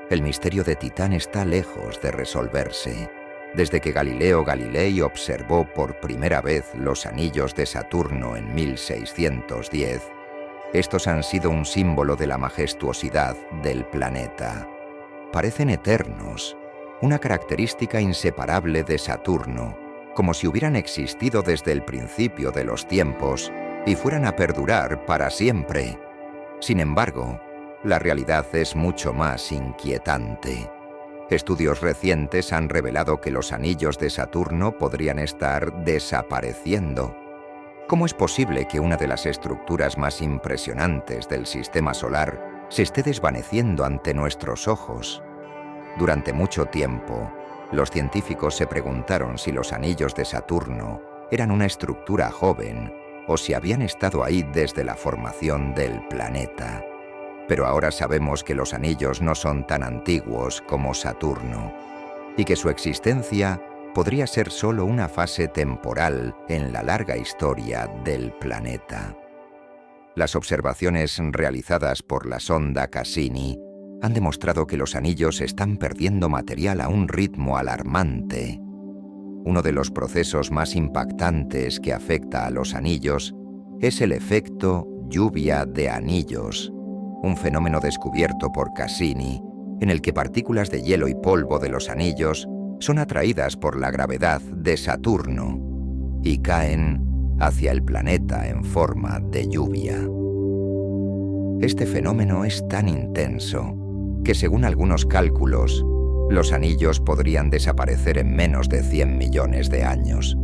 el misterio de Titán está lejos de resolverse. Desde que Galileo Galilei observó por primera vez los anillos de Saturno en 1610, estos han sido un símbolo de la majestuosidad del planeta. Parecen eternos, una característica inseparable de Saturno, como si hubieran existido desde el principio de los tiempos y fueran a perdurar para siempre. Sin embargo, la realidad es mucho más inquietante. Estudios recientes han revelado que los anillos de Saturno podrían estar desapareciendo. ¿Cómo es posible que una de las estructuras más impresionantes del sistema solar se esté desvaneciendo ante nuestros ojos? Durante mucho tiempo, los científicos se preguntaron si los anillos de Saturno eran una estructura joven o si habían estado ahí desde la formación del planeta. Pero ahora sabemos que los anillos no son tan antiguos como Saturno y que su existencia podría ser solo una fase temporal en la larga historia del planeta. Las observaciones realizadas por la sonda Cassini han demostrado que los anillos están perdiendo material a un ritmo alarmante. Uno de los procesos más impactantes que afecta a los anillos es el efecto lluvia de anillos, un fenómeno descubierto por Cassini, en el que partículas de hielo y polvo de los anillos son atraídas por la gravedad de Saturno y caen hacia el planeta en forma de lluvia. Este fenómeno es tan intenso que, según algunos cálculos, los anillos podrían desaparecer en menos de 100 millones de años,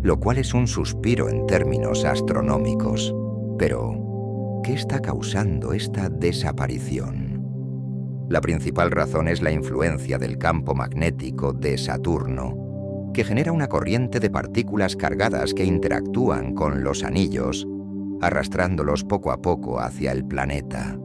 lo cual es un suspiro en términos astronómicos. Pero, ¿qué está causando esta desaparición? La principal razón es la influencia del campo magnético de Saturno, que genera una corriente de partículas cargadas que interactúan con los anillos, arrastrándolos poco a poco hacia el planeta.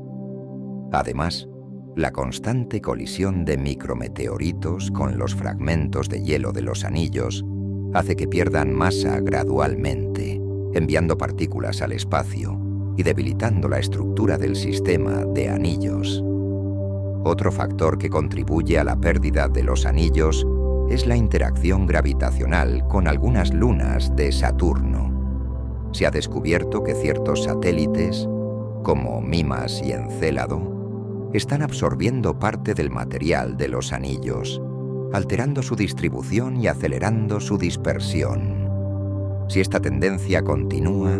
Además, la constante colisión de micrometeoritos con los fragmentos de hielo de los anillos hace que pierdan masa gradualmente, enviando partículas al espacio y debilitando la estructura del sistema de anillos. Otro factor que contribuye a la pérdida de los anillos es la interacción gravitacional con algunas lunas de Saturno. Se ha descubierto que ciertos satélites, como Mimas y Encélado, están absorbiendo parte del material de los anillos, alterando su distribución y acelerando su dispersión. Si esta tendencia continúa,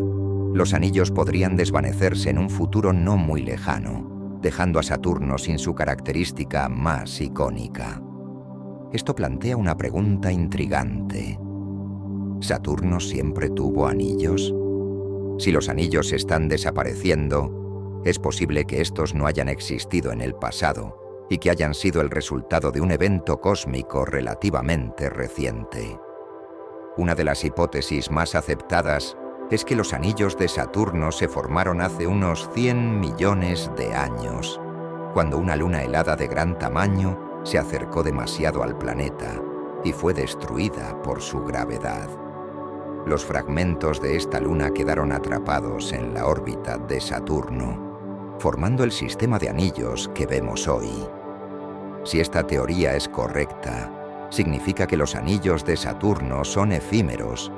los anillos podrían desvanecerse en un futuro no muy lejano, dejando a Saturno sin su característica más icónica. Esto plantea una pregunta intrigante. ¿Saturno siempre tuvo anillos? Si los anillos están desapareciendo, es posible que estos no hayan existido en el pasado y que hayan sido el resultado de un evento cósmico relativamente reciente. Una de las hipótesis más aceptadas es que los anillos de Saturno se formaron hace unos 100 millones de años, cuando una luna helada de gran tamaño se acercó demasiado al planeta y fue destruida por su gravedad. Los fragmentos de esta luna quedaron atrapados en la órbita de Saturno, formando el sistema de anillos que vemos hoy. Si esta teoría es correcta, significa que los anillos de Saturno son efímeros,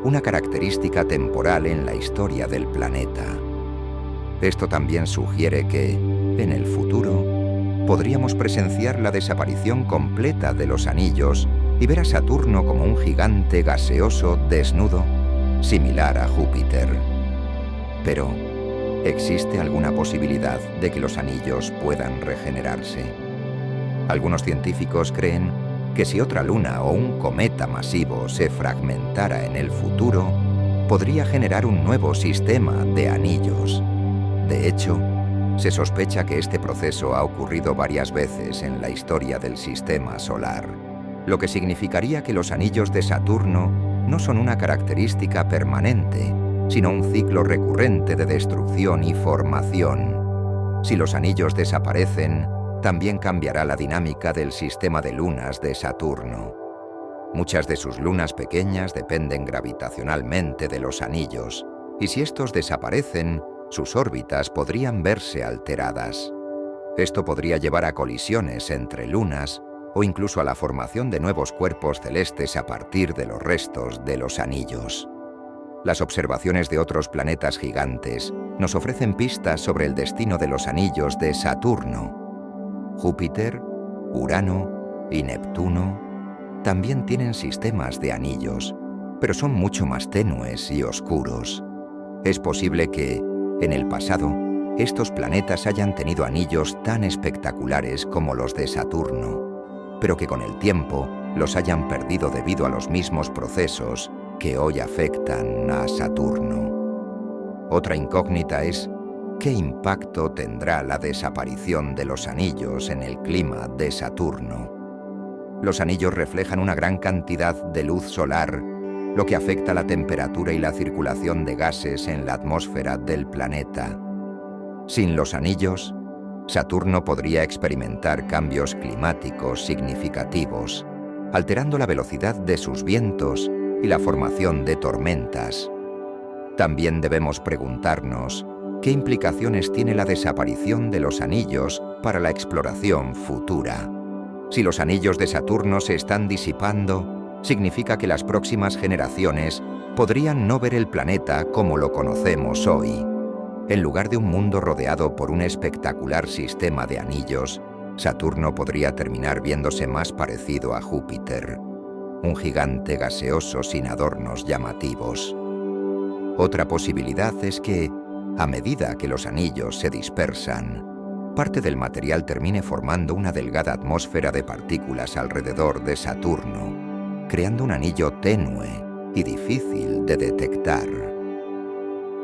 una característica temporal en la historia del planeta. Esto también sugiere que, en el futuro, podríamos presenciar la desaparición completa de los anillos y ver a Saturno como un gigante gaseoso desnudo, similar a Júpiter. Pero, ¿existe alguna posibilidad de que los anillos puedan regenerarse? Algunos científicos creen que si otra luna o un cometa masivo se fragmentara en el futuro, podría generar un nuevo sistema de anillos. De hecho, se sospecha que este proceso ha ocurrido varias veces en la historia del sistema solar, lo que significaría que los anillos de Saturno no son una característica permanente, sino un ciclo recurrente de destrucción y formación. Si los anillos desaparecen, también cambiará la dinámica del sistema de lunas de Saturno. Muchas de sus lunas pequeñas dependen gravitacionalmente de los anillos, y si estos desaparecen, sus órbitas podrían verse alteradas. Esto podría llevar a colisiones entre lunas o incluso a la formación de nuevos cuerpos celestes a partir de los restos de los anillos. Las observaciones de otros planetas gigantes nos ofrecen pistas sobre el destino de los anillos de Saturno. Júpiter, Urano y Neptuno también tienen sistemas de anillos, pero son mucho más tenues y oscuros. Es posible que, en el pasado, estos planetas hayan tenido anillos tan espectaculares como los de Saturno, pero que con el tiempo los hayan perdido debido a los mismos procesos que hoy afectan a Saturno. Otra incógnita es ¿qué impacto tendrá la desaparición de los anillos en el clima de Saturno? Los anillos reflejan una gran cantidad de luz solar, lo que afecta la temperatura y la circulación de gases en la atmósfera del planeta. Sin los anillos, Saturno podría experimentar cambios climáticos significativos, alterando la velocidad de sus vientos y la formación de tormentas. También debemos preguntarnos qué implicaciones tiene la desaparición de los anillos para la exploración futura. Si los anillos de Saturno se están disipando, significa que las próximas generaciones podrían no ver el planeta como lo conocemos hoy. En lugar de un mundo rodeado por un espectacular sistema de anillos, Saturno podría terminar viéndose más parecido a Júpiter, un gigante gaseoso sin adornos llamativos. Otra posibilidad es que, a medida que los anillos se dispersan, parte del material termine formando una delgada atmósfera de partículas alrededor de Saturno, creando un anillo tenue y difícil de detectar.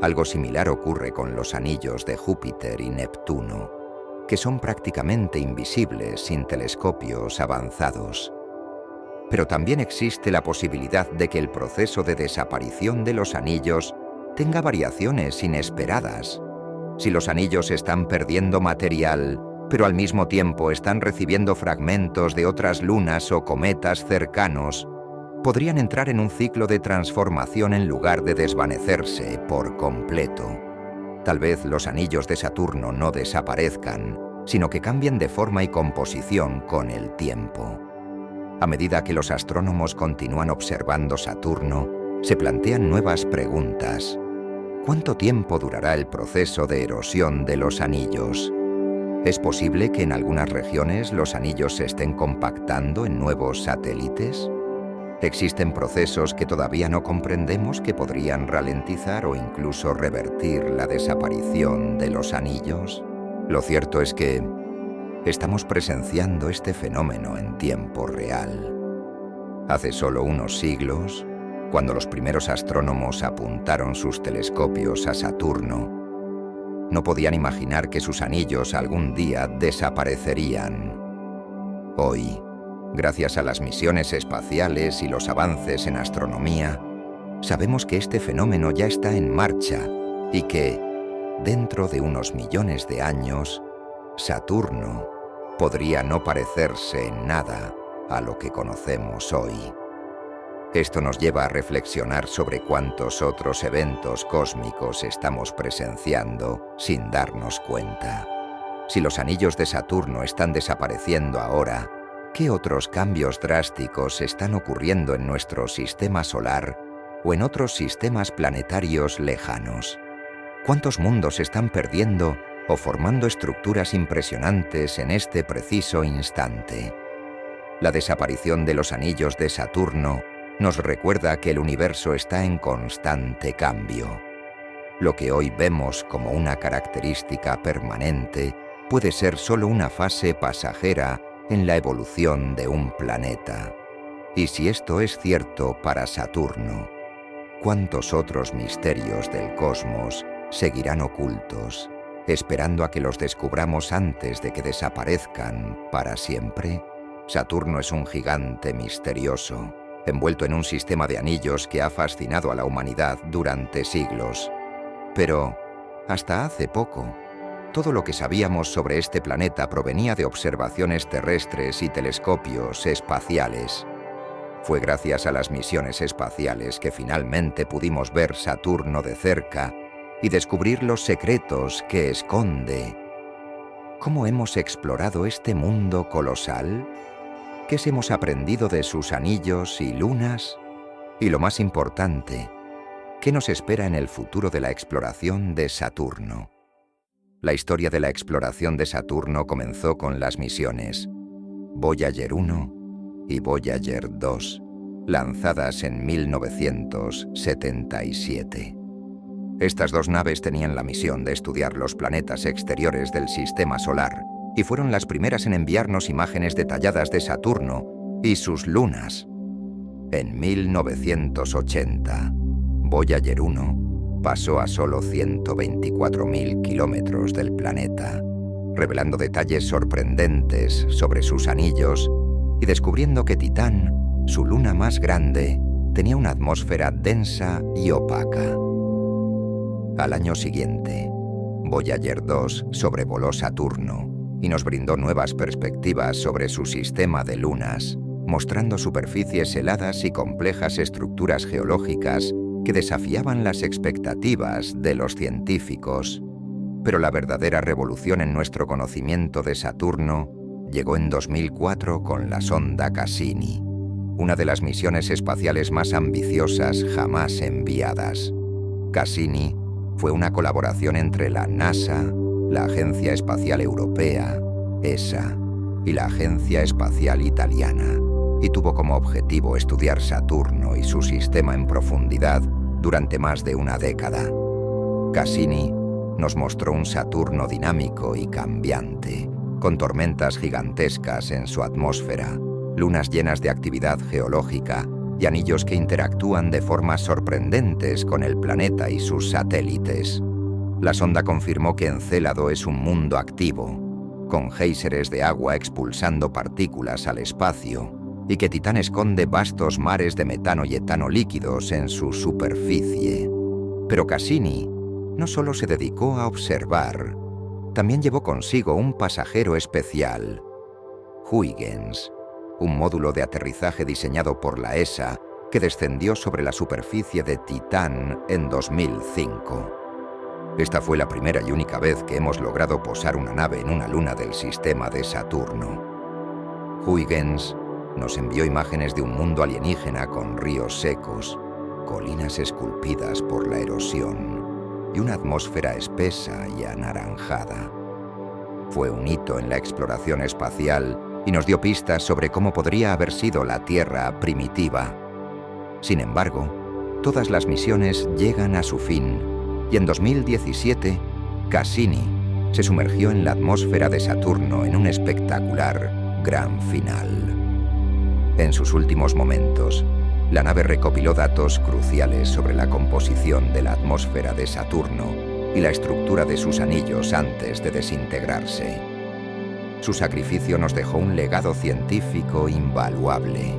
Algo similar ocurre con los anillos de Júpiter y Neptuno, que son prácticamente invisibles sin telescopios avanzados. Pero también existe la posibilidad de que el proceso de desaparición de los anillos tenga variaciones inesperadas. Si los anillos están perdiendo material, pero al mismo tiempo están recibiendo fragmentos de otras lunas o cometas cercanos, podrían entrar en un ciclo de transformación en lugar de desvanecerse por completo. Tal vez los anillos de Saturno no desaparezcan, sino que cambien de forma y composición con el tiempo. A medida que los astrónomos continúan observando Saturno, se plantean nuevas preguntas. ¿Cuánto tiempo durará el proceso de erosión de los anillos? ¿Es posible que en algunas regiones los anillos se estén compactando en nuevos satélites? ¿Existen procesos que todavía no comprendemos que podrían ralentizar o incluso revertir la desaparición de los anillos? Lo cierto es que estamos presenciando este fenómeno en tiempo real. Hace solo unos siglos, cuando los primeros astrónomos apuntaron sus telescopios a Saturno, no podían imaginar que sus anillos algún día desaparecerían. Hoy, gracias a las misiones espaciales y los avances en astronomía, sabemos que este fenómeno ya está en marcha y que, dentro de unos millones de años, Saturno podría no parecerse en nada a lo que conocemos hoy. Esto nos lleva a reflexionar sobre cuántos otros eventos cósmicos estamos presenciando sin darnos cuenta. Si los anillos de Saturno están desapareciendo ahora, ¿qué otros cambios drásticos están ocurriendo en nuestro sistema solar o en otros sistemas planetarios lejanos? ¿Cuántos mundos se están perdiendo o formando estructuras impresionantes en este preciso instante? La desaparición de los anillos de Saturno nos recuerda que el universo está en constante cambio. Lo que hoy vemos como una característica permanente puede ser solo una fase pasajera en la evolución de un planeta. Y si esto es cierto para Saturno, ¿cuántos otros misterios del cosmos seguirán ocultos, esperando a que los descubramos antes de que desaparezcan para siempre? Saturno es un gigante misterioso, envuelto en un sistema de anillos que ha fascinado a la humanidad durante siglos. Pero, hasta hace poco, todo lo que sabíamos sobre este planeta provenía de observaciones terrestres y telescopios espaciales. Fue gracias a las misiones espaciales que finalmente pudimos ver Saturno de cerca y descubrir los secretos que esconde. ¿Cómo hemos explorado este mundo colosal? ¿Qué hemos aprendido de sus anillos y lunas? Y lo más importante, ¿qué nos espera en el futuro de la exploración de Saturno? La historia de la exploración de Saturno comenzó con las misiones Voyager 1 y Voyager 2, lanzadas en 1977. Estas dos naves tenían la misión de estudiar los planetas exteriores del Sistema Solar y fueron las primeras en enviarnos imágenes detalladas de Saturno y sus lunas. En 1980, Voyager 1 pasó a solo 124.000 kilómetros del planeta, revelando detalles sorprendentes sobre sus anillos y descubriendo que Titán, su luna más grande, tenía una atmósfera densa y opaca. Al año siguiente, Voyager 2 sobrevoló Saturno y nos brindó nuevas perspectivas sobre su sistema de lunas, mostrando superficies heladas y complejas estructuras geológicas que desafiaban las expectativas de los científicos. Pero la verdadera revolución en nuestro conocimiento de Saturno llegó en 2004 con la sonda Cassini, una de las misiones espaciales más ambiciosas jamás enviadas. Cassini fue una colaboración entre la NASA, la Agencia Espacial Europea, ESA, y la Agencia Espacial Italiana, y tuvo como objetivo estudiar Saturno y su sistema en profundidad durante más de una década. Cassini nos mostró un Saturno dinámico y cambiante, con tormentas gigantescas en su atmósfera, lunas llenas de actividad geológica y anillos que interactúan de formas sorprendentes con el planeta y sus satélites. La sonda confirmó que Encélado es un mundo activo, con géiseres de agua expulsando partículas al espacio, y que Titán esconde vastos mares de metano y etano líquidos en su superficie. Pero Cassini no solo se dedicó a observar, también llevó consigo un pasajero especial, Huygens, un módulo de aterrizaje diseñado por la ESA que descendió sobre la superficie de Titán en 2005. Esta fue la primera y única vez que hemos logrado posar una nave en una luna del sistema de Saturno. Huygens nos envió imágenes de un mundo alienígena con ríos secos, colinas esculpidas por la erosión y una atmósfera espesa y anaranjada. Fue un hito en la exploración espacial y nos dio pistas sobre cómo podría haber sido la Tierra primitiva. Sin embargo, todas las misiones llegan a su fin y en 2017, Cassini se sumergió en la atmósfera de Saturno en un espectacular gran final. En sus últimos momentos, la nave recopiló datos cruciales sobre la composición de la atmósfera de Saturno y la estructura de sus anillos antes de desintegrarse. Su sacrificio nos dejó un legado científico invaluable.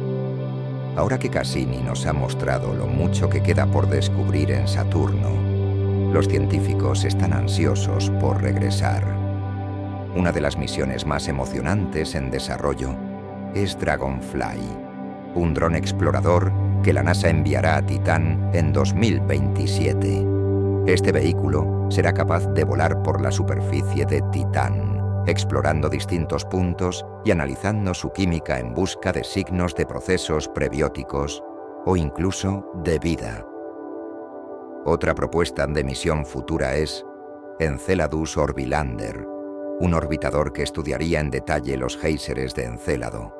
Ahora que Cassini nos ha mostrado lo mucho que queda por descubrir en Saturno, los científicos están ansiosos por regresar. Una de las misiones más emocionantes en desarrollo es Dragonfly, un dron explorador que la NASA enviará a Titán en 2027. Este vehículo será capaz de volar por la superficie de Titán, explorando distintos puntos y analizando su química en busca de signos de procesos prebióticos o incluso de vida. Otra propuesta de misión futura es Enceladus Orbilander, un orbitador que estudiaría en detalle los géiseres de Encélado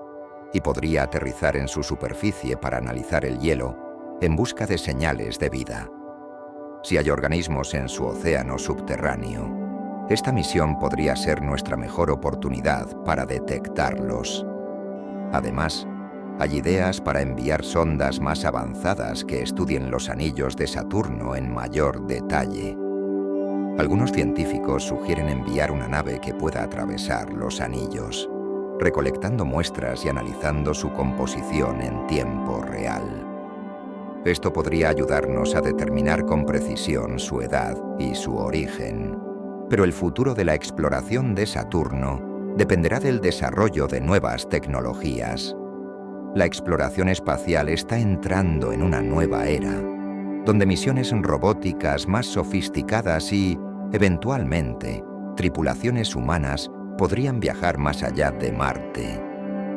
y podría aterrizar en su superficie para analizar el hielo en busca de señales de vida. Si hay organismos en su océano subterráneo, esta misión podría ser nuestra mejor oportunidad para detectarlos. Además, hay ideas para enviar sondas más avanzadas que estudien los anillos de Saturno en mayor detalle. Algunos científicos sugieren enviar una nave que pueda atravesar los anillos, recolectando muestras y analizando su composición en tiempo real. Esto podría ayudarnos a determinar con precisión su edad y su origen. Pero el futuro de la exploración de Saturno dependerá del desarrollo de nuevas tecnologías. La exploración espacial está entrando en una nueva era, donde misiones robóticas más sofisticadas y, eventualmente, tripulaciones humanas podrían viajar más allá de Marte.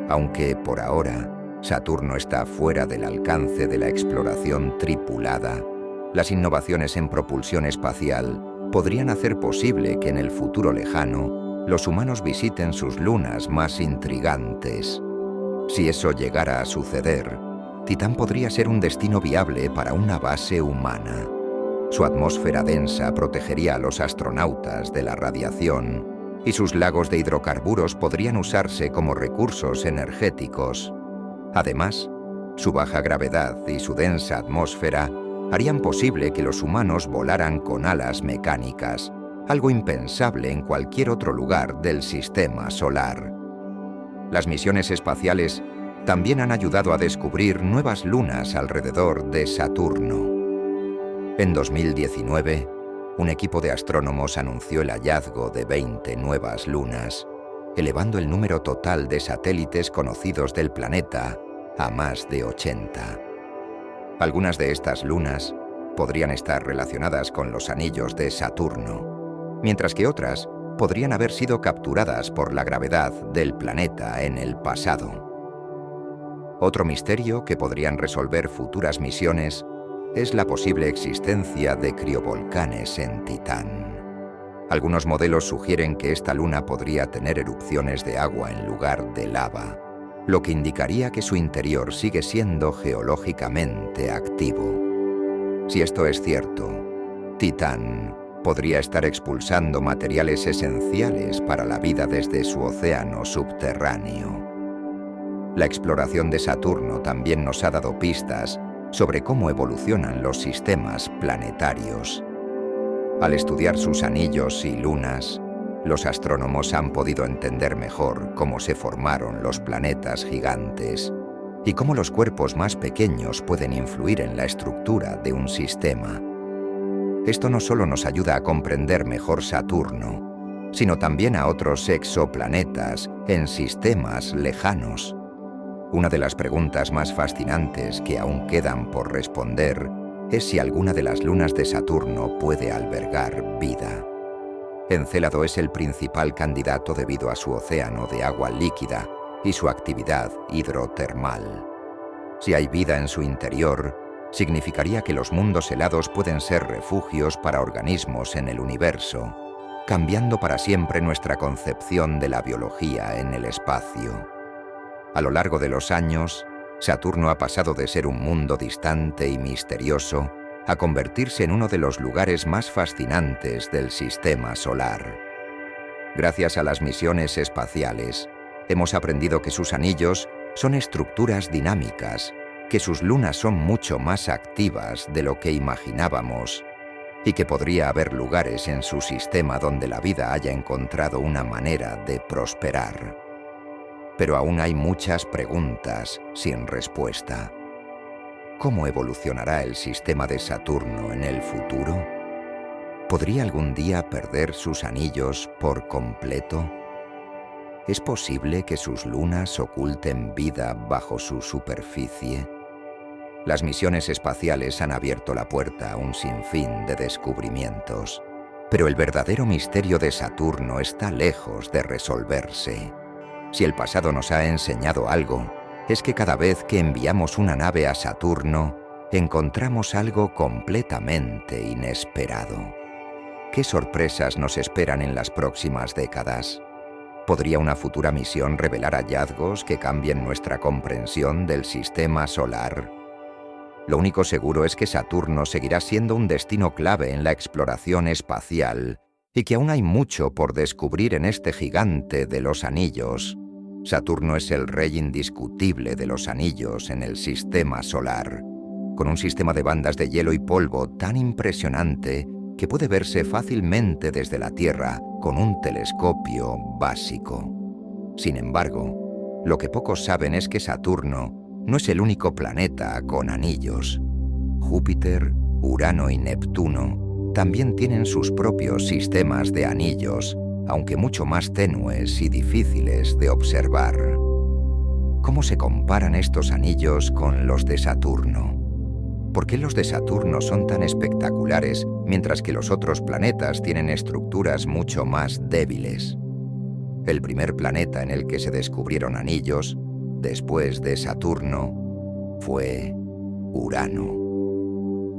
Aunque, por ahora, Saturno está fuera del alcance de la exploración tripulada, las innovaciones en propulsión espacial podrían hacer posible que en el futuro lejano los humanos visiten sus lunas más intrigantes. Si eso llegara a suceder, Titán podría ser un destino viable para una base humana. Su atmósfera densa protegería a los astronautas de la radiación y sus lagos de hidrocarburos podrían usarse como recursos energéticos. Además, su baja gravedad y su densa atmósfera harían posible que los humanos volaran con alas mecánicas, algo impensable en cualquier otro lugar del sistema solar. Las misiones espaciales también han ayudado a descubrir nuevas lunas alrededor de Saturno. En 2019, un equipo de astrónomos anunció el hallazgo de 20 nuevas lunas, elevando el número total de satélites conocidos del planeta a más de 80. Algunas de estas lunas podrían estar relacionadas con los anillos de Saturno, mientras que otras podrían haber sido capturadas por la gravedad del planeta en el pasado. Otro misterio que podrían resolver futuras misiones es la posible existencia de criovolcanes en Titán. Algunos modelos sugieren que esta luna podría tener erupciones de agua en lugar de lava, lo que indicaría que su interior sigue siendo geológicamente activo. Si esto es cierto, Titán podría estar expulsando materiales esenciales para la vida desde su océano subterráneo. La exploración de Saturno también nos ha dado pistas sobre cómo evolucionan los sistemas planetarios. Al estudiar sus anillos y lunas, los astrónomos han podido entender mejor cómo se formaron los planetas gigantes y cómo los cuerpos más pequeños pueden influir en la estructura de un sistema. Esto no solo nos ayuda a comprender mejor Saturno, sino también a otros exoplanetas en sistemas lejanos. Una de las preguntas más fascinantes que aún quedan por responder es si alguna de las lunas de Saturno puede albergar vida. Encélado es el principal candidato debido a su océano de agua líquida y su actividad hidrotermal. Si hay vida en su interior, significaría que los mundos helados pueden ser refugios para organismos en el universo, cambiando para siempre nuestra concepción de la biología en el espacio. A lo largo de los años, Saturno ha pasado de ser un mundo distante y misterioso a convertirse en uno de los lugares más fascinantes del sistema solar. Gracias a las misiones espaciales, hemos aprendido que sus anillos son estructuras dinámicas, que sus lunas son mucho más activas de lo que imaginábamos y que podría haber lugares en su sistema donde la vida haya encontrado una manera de prosperar. Pero aún hay muchas preguntas sin respuesta. ¿Cómo evolucionará el sistema de Saturno en el futuro? ¿Podría algún día perder sus anillos por completo? ¿Es posible que sus lunas oculten vida bajo su superficie? Las misiones espaciales han abierto la puerta a un sinfín de descubrimientos, pero el verdadero misterio de Saturno está lejos de resolverse. Si el pasado nos ha enseñado algo, es que cada vez que enviamos una nave a Saturno, encontramos algo completamente inesperado. ¿Qué sorpresas nos esperan en las próximas décadas? ¿Podría una futura misión revelar hallazgos que cambien nuestra comprensión del sistema solar? Lo único seguro es que Saturno seguirá siendo un destino clave en la exploración espacial y que aún hay mucho por descubrir en este gigante de los anillos. Saturno es el rey indiscutible de los anillos en el sistema solar, con un sistema de bandas de hielo y polvo tan impresionante que puede verse fácilmente desde la Tierra con un telescopio básico. Sin embargo, lo que pocos saben es que Saturno no es el único planeta con anillos. Júpiter, Urano y Neptuno también tienen sus propios sistemas de anillos, aunque mucho más tenues y difíciles de observar. ¿Cómo se comparan estos anillos con los de Saturno? ¿Por qué los de Saturno son tan espectaculares mientras que los otros planetas tienen estructuras mucho más débiles? El primer planeta en el que se descubrieron anillos después de Saturno fue Urano.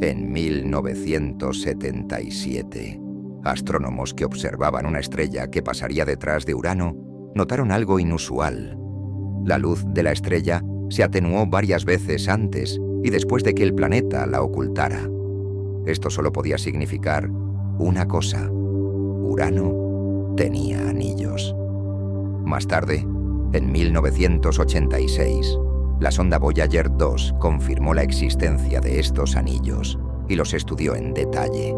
En 1977, astrónomos que observaban una estrella que pasaría detrás de Urano notaron algo inusual. La luz de la estrella se atenuó varias veces antes y después de que el planeta la ocultara. Esto solo podía significar una cosa: Urano tenía anillos. Más tarde, en 1986, la sonda Voyager 2 confirmó la existencia de estos anillos y los estudió en detalle.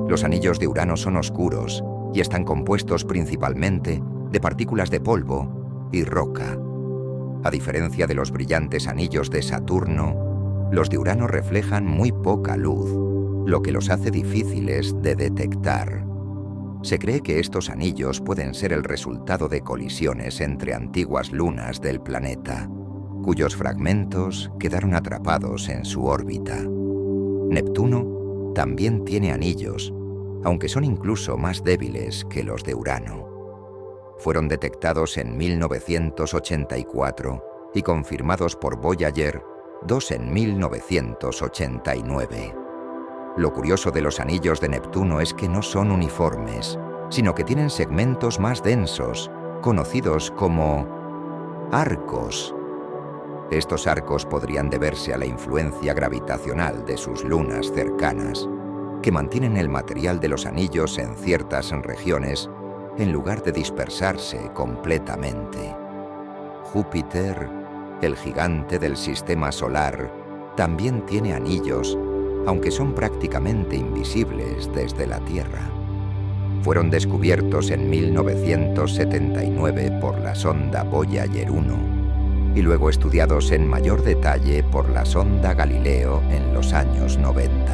Los anillos de Urano son oscuros y están compuestos principalmente de partículas de polvo y roca. A diferencia de los brillantes anillos de Saturno, los de Urano reflejan muy poca luz, lo que los hace difíciles de detectar. Se cree que estos anillos pueden ser el resultado de colisiones entre antiguas lunas del planeta, cuyos fragmentos quedaron atrapados en su órbita. Neptuno también tiene anillos, aunque son incluso más débiles que los de Urano. Fueron detectados en 1984 y confirmados por Voyager 2 en 1989. Lo curioso de los anillos de Neptuno es que no son uniformes, sino que tienen segmentos más densos, conocidos como arcos. Estos arcos podrían deberse a la influencia gravitacional de sus lunas cercanas, que mantienen el material de los anillos en ciertas regiones en lugar de dispersarse completamente. Júpiter, el gigante del sistema solar, también tiene anillos, aunque son prácticamente invisibles desde la Tierra. Fueron descubiertos en 1979 por la sonda Voyager 1 y luego estudiados en mayor detalle por la sonda Galileo en los años 90.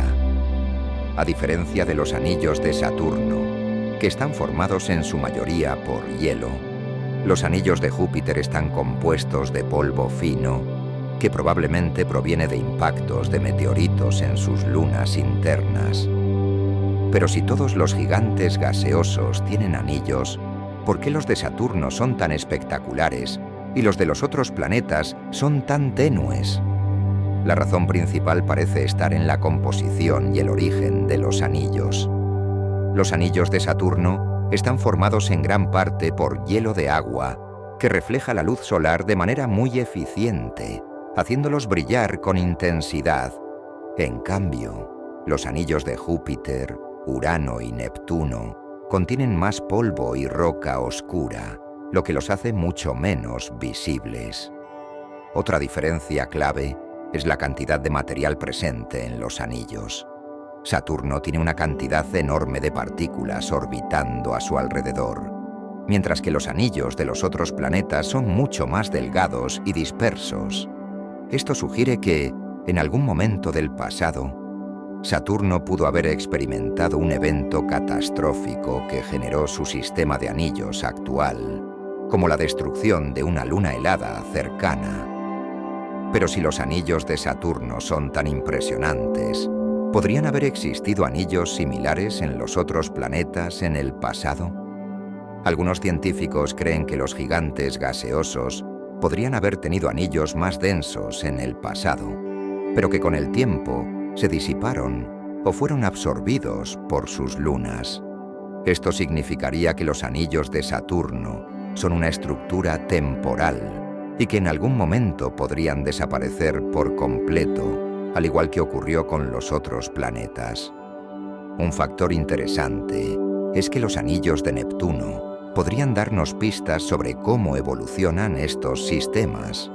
A diferencia de los anillos de Saturno, que están formados en su mayoría por hielo, los anillos de Júpiter están compuestos de polvo fino, que probablemente proviene de impactos de meteoritos en sus lunas internas. Pero si todos los gigantes gaseosos tienen anillos, ¿por qué los de Saturno son tan espectaculares y los de los otros planetas son tan tenues? La razón principal parece estar en la composición y el origen de los anillos. Los anillos de Saturno están formados en gran parte por hielo de agua, que refleja la luz solar de manera muy eficiente, haciéndolos brillar con intensidad. En cambio, los anillos de Júpiter, Urano y Neptuno contienen más polvo y roca oscura, lo que los hace mucho menos visibles. Otra diferencia clave es la cantidad de material presente en los anillos. Saturno tiene una cantidad enorme de partículas orbitando a su alrededor, mientras que los anillos de los otros planetas son mucho más delgados y dispersos. Esto sugiere que, en algún momento del pasado, Saturno pudo haber experimentado un evento catastrófico que generó su sistema de anillos actual, como la destrucción de una luna helada cercana. Pero si los anillos de Saturno son tan impresionantes, ¿podrían haber existido anillos similares en los otros planetas en el pasado? Algunos científicos creen que los gigantes gaseosos podrían haber tenido anillos más densos en el pasado, pero que con el tiempo se disiparon o fueron absorbidos por sus lunas. Esto significaría que los anillos de Saturno son una estructura temporal y que en algún momento podrían desaparecer por completo, al igual que ocurrió con los otros planetas. Un factor interesante es que los anillos de Neptuno podrían darnos pistas sobre cómo evolucionan estos sistemas.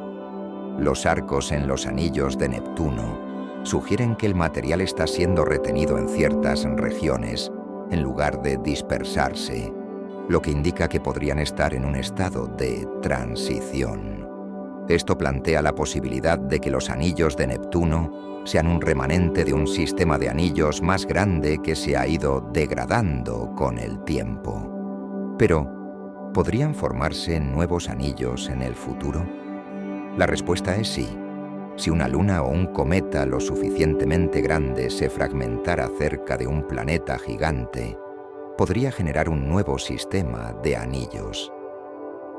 Los arcos en los anillos de Neptuno sugieren que el material está siendo retenido en ciertas regiones en lugar de dispersarse, lo que indica que podrían estar en un estado de transición. Esto plantea la posibilidad de que los anillos de Neptuno sean un remanente de un sistema de anillos más grande que se ha ido degradando con el tiempo. Pero, ¿podrían formarse nuevos anillos en el futuro? La respuesta es sí. Si una luna o un cometa lo suficientemente grande se fragmentara cerca de un planeta gigante, podría generar un nuevo sistema de anillos.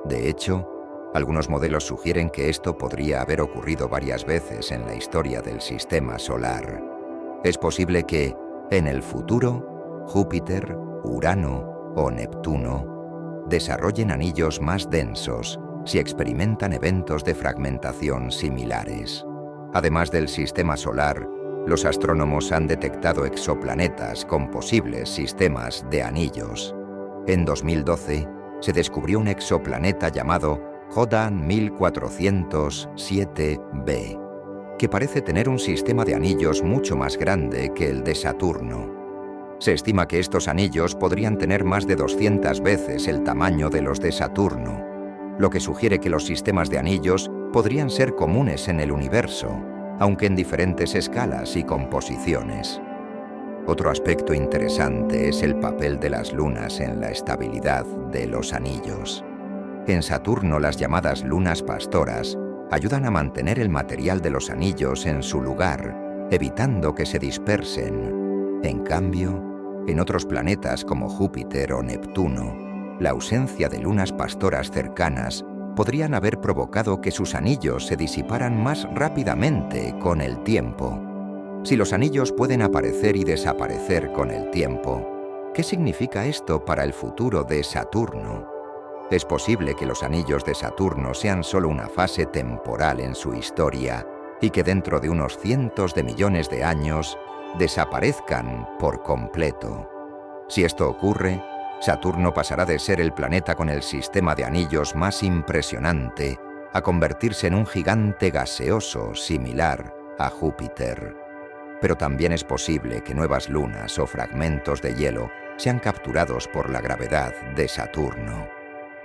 De hecho, Algunos modelos sugieren que esto podría haber ocurrido varias veces en la historia del sistema solar. Es posible que, en el futuro, Júpiter, Urano o Neptuno desarrollen anillos más densos si experimentan eventos de fragmentación similares. Además del sistema solar, los astrónomos han detectado exoplanetas con posibles sistemas de anillos. En 2012, se descubrió un exoplaneta llamado Jodan 1407b, que parece tener un sistema de anillos mucho más grande que el de Saturno. Se estima que estos anillos podrían tener más de 200 veces el tamaño de los de Saturno, lo que sugiere que los sistemas de anillos podrían ser comunes en el universo, aunque en diferentes escalas y composiciones. Otro aspecto interesante es el papel de las lunas en la estabilidad de los anillos. En Saturno, las llamadas lunas pastoras ayudan a mantener el material de los anillos en su lugar, evitando que se dispersen. En cambio, en otros planetas como Júpiter o Neptuno, la ausencia de lunas pastoras cercanas podrían haber provocado que sus anillos se disiparan más rápidamente con el tiempo. Si los anillos pueden aparecer y desaparecer con el tiempo, ¿qué significa esto para el futuro de Saturno? Es posible que los anillos de Saturno sean solo una fase temporal en su historia y que dentro de unos cientos de millones de años desaparezcan por completo. Si esto ocurre, Saturno pasará de ser el planeta con el sistema de anillos más impresionante a convertirse en un gigante gaseoso similar a Júpiter. Pero también es posible que nuevas lunas o fragmentos de hielo sean capturados por la gravedad de Saturno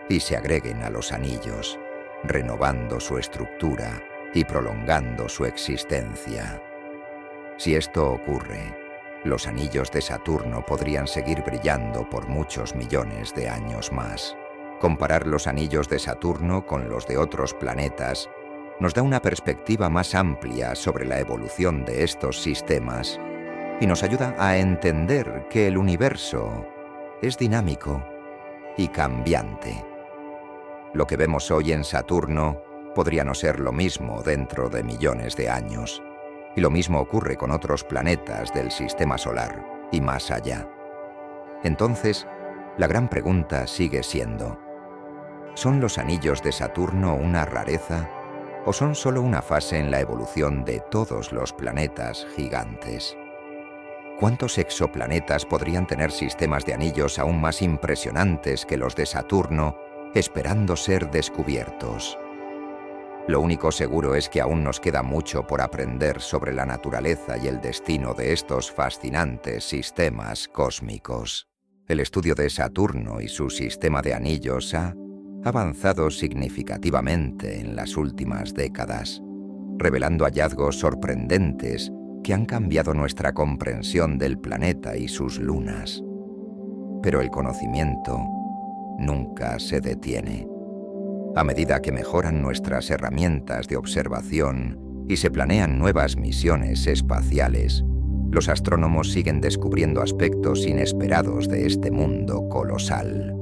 y se agreguen a los anillos, renovando su estructura y prolongando su existencia. Si esto ocurre, los anillos de Saturno podrían seguir brillando por muchos millones de años más. Comparar los anillos de Saturno con los de otros planetas nos da una perspectiva más amplia sobre la evolución de estos sistemas y nos ayuda a entender que el universo es dinámico y cambiante. Lo que vemos hoy en Saturno podría no ser lo mismo dentro de millones de años. Y lo mismo ocurre con otros planetas del sistema solar y más allá. Entonces, la gran pregunta sigue siendo: ¿son los anillos de Saturno una rareza o son solo una fase en la evolución de todos los planetas gigantes? ¿Cuántos exoplanetas podrían tener sistemas de anillos aún más impresionantes que los de Saturno, esperando ser descubiertos? Lo único seguro es que aún nos queda mucho por aprender sobre la naturaleza y el destino de estos fascinantes sistemas cósmicos. El estudio de Saturno y su sistema de anillos ha avanzado significativamente en las últimas décadas, revelando hallazgos sorprendentes que han cambiado nuestra comprensión del planeta y sus lunas. Pero el conocimiento nunca se detiene. A medida que mejoran nuestras herramientas de observación y se planean nuevas misiones espaciales, los astrónomos siguen descubriendo aspectos inesperados de este mundo colosal.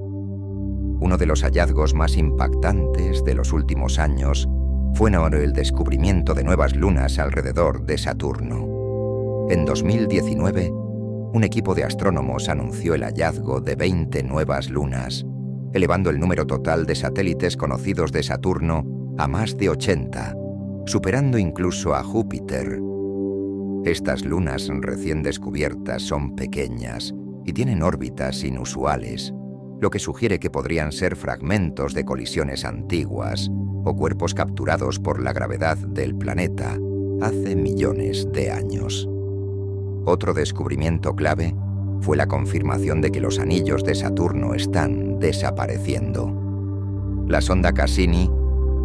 Uno de los hallazgos más impactantes de los últimos años fue el descubrimiento de nuevas lunas alrededor de Saturno. En 2019, un equipo de astrónomos anunció el hallazgo de 20 nuevas lunas, elevando el número total de satélites conocidos de Saturno a más de 80, superando incluso a Júpiter. Estas lunas recién descubiertas son pequeñas y tienen órbitas inusuales, lo que sugiere que podrían ser fragmentos de colisiones antiguas o cuerpos capturados por la gravedad del planeta hace millones de años. Otro descubrimiento clave fue la confirmación de que los anillos de Saturno están desapareciendo. La sonda Cassini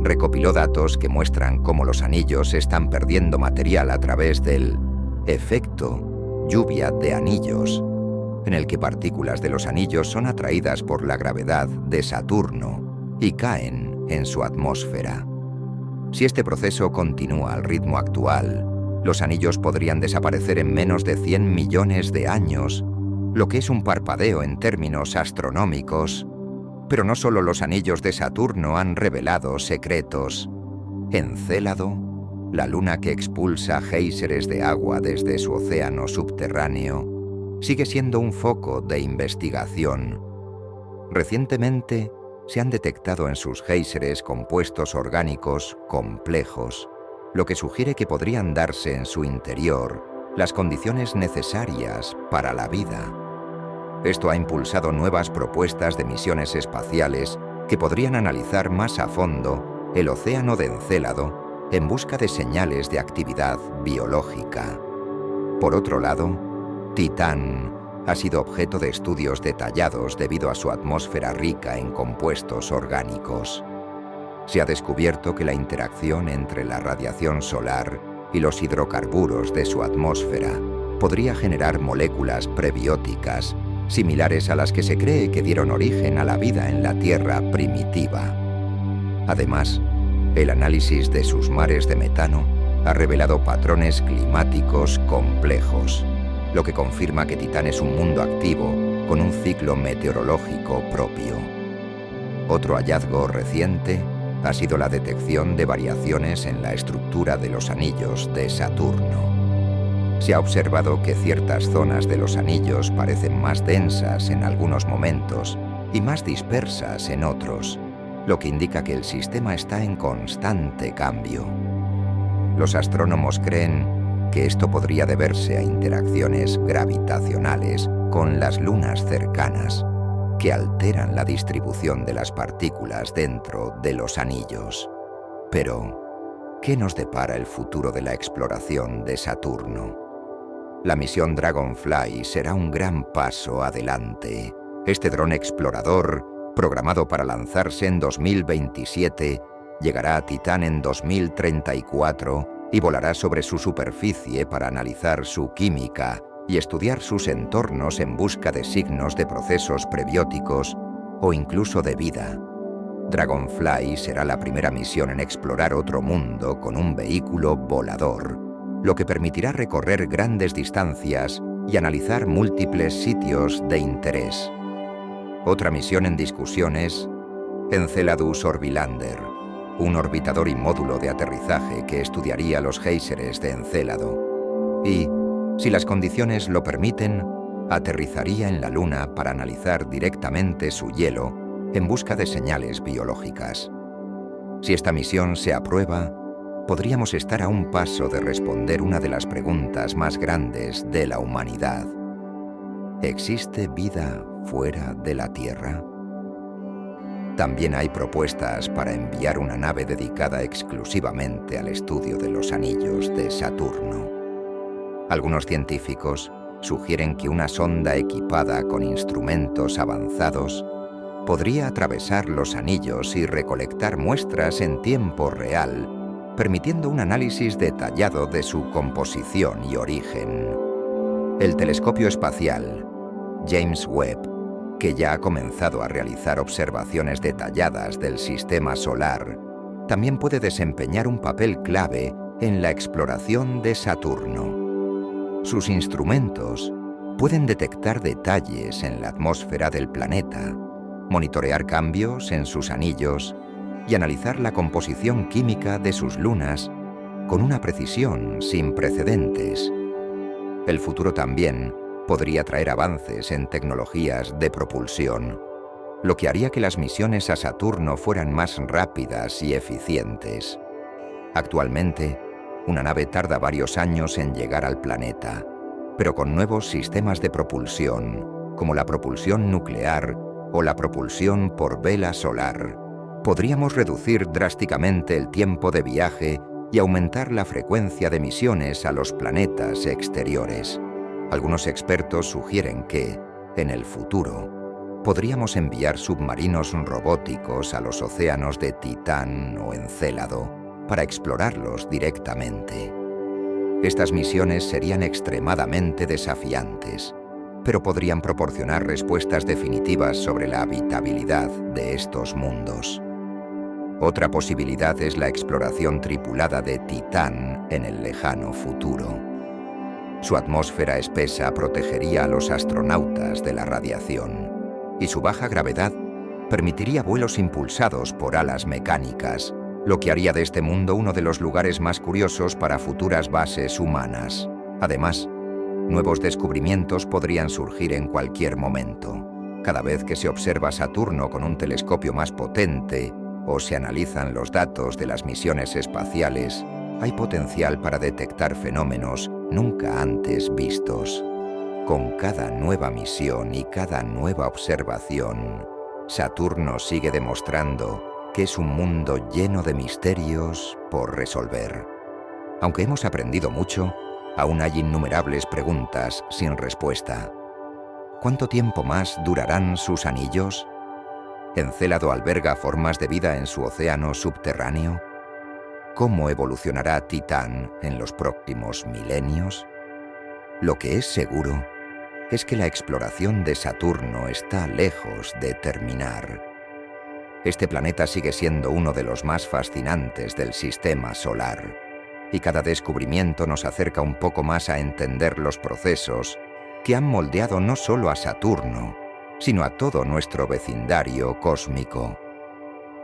recopiló datos que muestran cómo los anillos están perdiendo material a través del efecto lluvia de anillos, en el que partículas de los anillos son atraídas por la gravedad de Saturno y caen en su atmósfera. Si este proceso continúa al ritmo actual, los anillos podrían desaparecer en menos de 100 millones de años, lo que es un parpadeo en términos astronómicos, Pero no solo los anillos de Saturno han revelado secretos. Encélado, la luna que expulsa géiseres de agua desde su océano subterráneo, sigue siendo un foco de investigación. Recientemente se han detectado en sus géiseres compuestos orgánicos complejos, lo que sugiere que podrían darse en su interior las condiciones necesarias para la vida. Esto ha impulsado nuevas propuestas de misiones espaciales que podrían analizar más a fondo el océano de Encélado en busca de señales de actividad biológica. Por otro lado, Titán ha sido objeto de estudios detallados debido a su atmósfera rica en compuestos orgánicos. Se ha descubierto que la interacción entre la radiación solar y los hidrocarburos de su atmósfera podría generar moléculas prebióticas similares a las que se cree que dieron origen a la vida en la Tierra primitiva. Además, el análisis de sus mares de metano ha revelado patrones climáticos complejos, lo que confirma que Titán es un mundo activo con un ciclo meteorológico propio. Otro hallazgo reciente ha sido la detección de variaciones en la estructura de los anillos de Saturno. Se ha observado que ciertas zonas de los anillos parecen más densas en algunos momentos y más dispersas en otros, lo que indica que el sistema está en constante cambio. Los astrónomos creen que esto podría deberse a interacciones gravitacionales con las lunas cercanas, que alteran la distribución de las partículas dentro de los anillos. Pero, ¿qué nos depara el futuro de la exploración de Saturno? La misión Dragonfly será un gran paso adelante. Este dron explorador, programado para lanzarse en 2027, llegará a Titán en 2034 y volará sobre su superficie para analizar su química y estudiar sus entornos en busca de signos de procesos prebióticos o incluso de vida. Dragonfly será la primera misión en explorar otro mundo con un vehículo volador, lo que permitirá recorrer grandes distancias y analizar múltiples sitios de interés. Otra misión en discusión es Enceladus Orbilander, un orbitador y módulo de aterrizaje que estudiaría los géiseres de Encélado. Y, si las condiciones lo permiten, aterrizaría en la Luna para analizar directamente su hielo en busca de señales biológicas. Si esta misión se aprueba, podríamos estar a un paso de responder una de las preguntas más grandes de la humanidad. ¿Existe vida fuera de la Tierra? También hay propuestas para enviar una nave dedicada exclusivamente al estudio de los anillos de Saturno. Algunos científicos sugieren que una sonda equipada con instrumentos avanzados podría atravesar los anillos y recolectar muestras en tiempo real, permitiendo un análisis detallado de su composición y origen. El telescopio espacial James Webb, que ya ha comenzado a realizar observaciones detalladas del sistema solar, también puede desempeñar un papel clave en la exploración de Saturno. Sus instrumentos pueden detectar detalles en la atmósfera del planeta, monitorear cambios en sus anillos y analizar la composición química de sus lunas con una precisión sin precedentes. El futuro también podría traer avances en tecnologías de propulsión, lo que haría que las misiones a Saturno fueran más rápidas y eficientes. Actualmente, una nave tarda varios años en llegar al planeta, pero con nuevos sistemas de propulsión, como la propulsión nuclear o la propulsión por vela solar, podríamos reducir drásticamente el tiempo de viaje y aumentar la frecuencia de misiones a los planetas exteriores. Algunos expertos sugieren que, en el futuro, podríamos enviar submarinos robóticos a los océanos de Titán o Encélado para explorarlos directamente. Estas misiones serían extremadamente desafiantes, pero podrían proporcionar respuestas definitivas sobre la habitabilidad de estos mundos. Otra posibilidad es la exploración tripulada de Titán en el lejano futuro. Su atmósfera espesa protegería a los astronautas de la radiación, y su baja gravedad permitiría vuelos impulsados por alas mecánicas, lo que haría de este mundo uno de los lugares más curiosos para futuras bases humanas. Además, nuevos descubrimientos podrían surgir en cualquier momento. Cada vez que se observa Saturno con un telescopio más potente o se analizan los datos de las misiones espaciales, hay potencial para detectar fenómenos nunca antes vistos. Con cada nueva misión y cada nueva observación, Saturno sigue demostrando que es un mundo lleno de misterios por resolver. Aunque hemos aprendido mucho, aún hay innumerables preguntas sin respuesta. ¿Cuánto tiempo más durarán sus anillos? ¿Encélado alberga formas de vida en su océano subterráneo? ¿Cómo evolucionará Titán en los próximos milenios? Lo que es seguro es que la exploración de Saturno está lejos de terminar. Este planeta sigue siendo uno de los más fascinantes del sistema solar, y cada descubrimiento nos acerca un poco más a entender los procesos que han moldeado no solo a Saturno, sino a todo nuestro vecindario cósmico.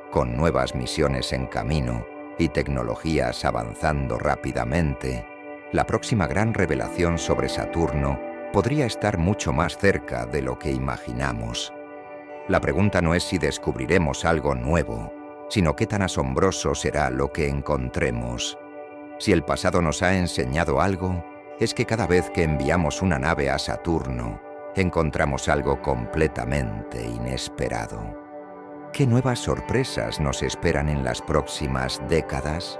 Con nuevas misiones en camino y tecnologías avanzando rápidamente, la próxima gran revelación sobre Saturno podría estar mucho más cerca de lo que imaginamos. La pregunta no es si descubriremos algo nuevo, sino qué tan asombroso será lo que encontremos. Si el pasado nos ha enseñado algo, es que cada vez que enviamos una nave a Saturno, encontramos algo completamente inesperado. ¿Qué nuevas sorpresas nos esperan en las próximas décadas?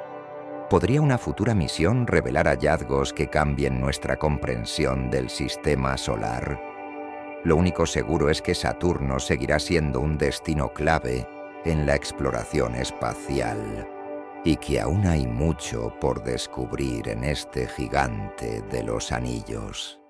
¿Podría una futura misión revelar hallazgos que cambien nuestra comprensión del sistema solar? Lo único seguro es que Saturno seguirá siendo un destino clave en la exploración espacial, y que aún hay mucho por descubrir en este gigante de los anillos.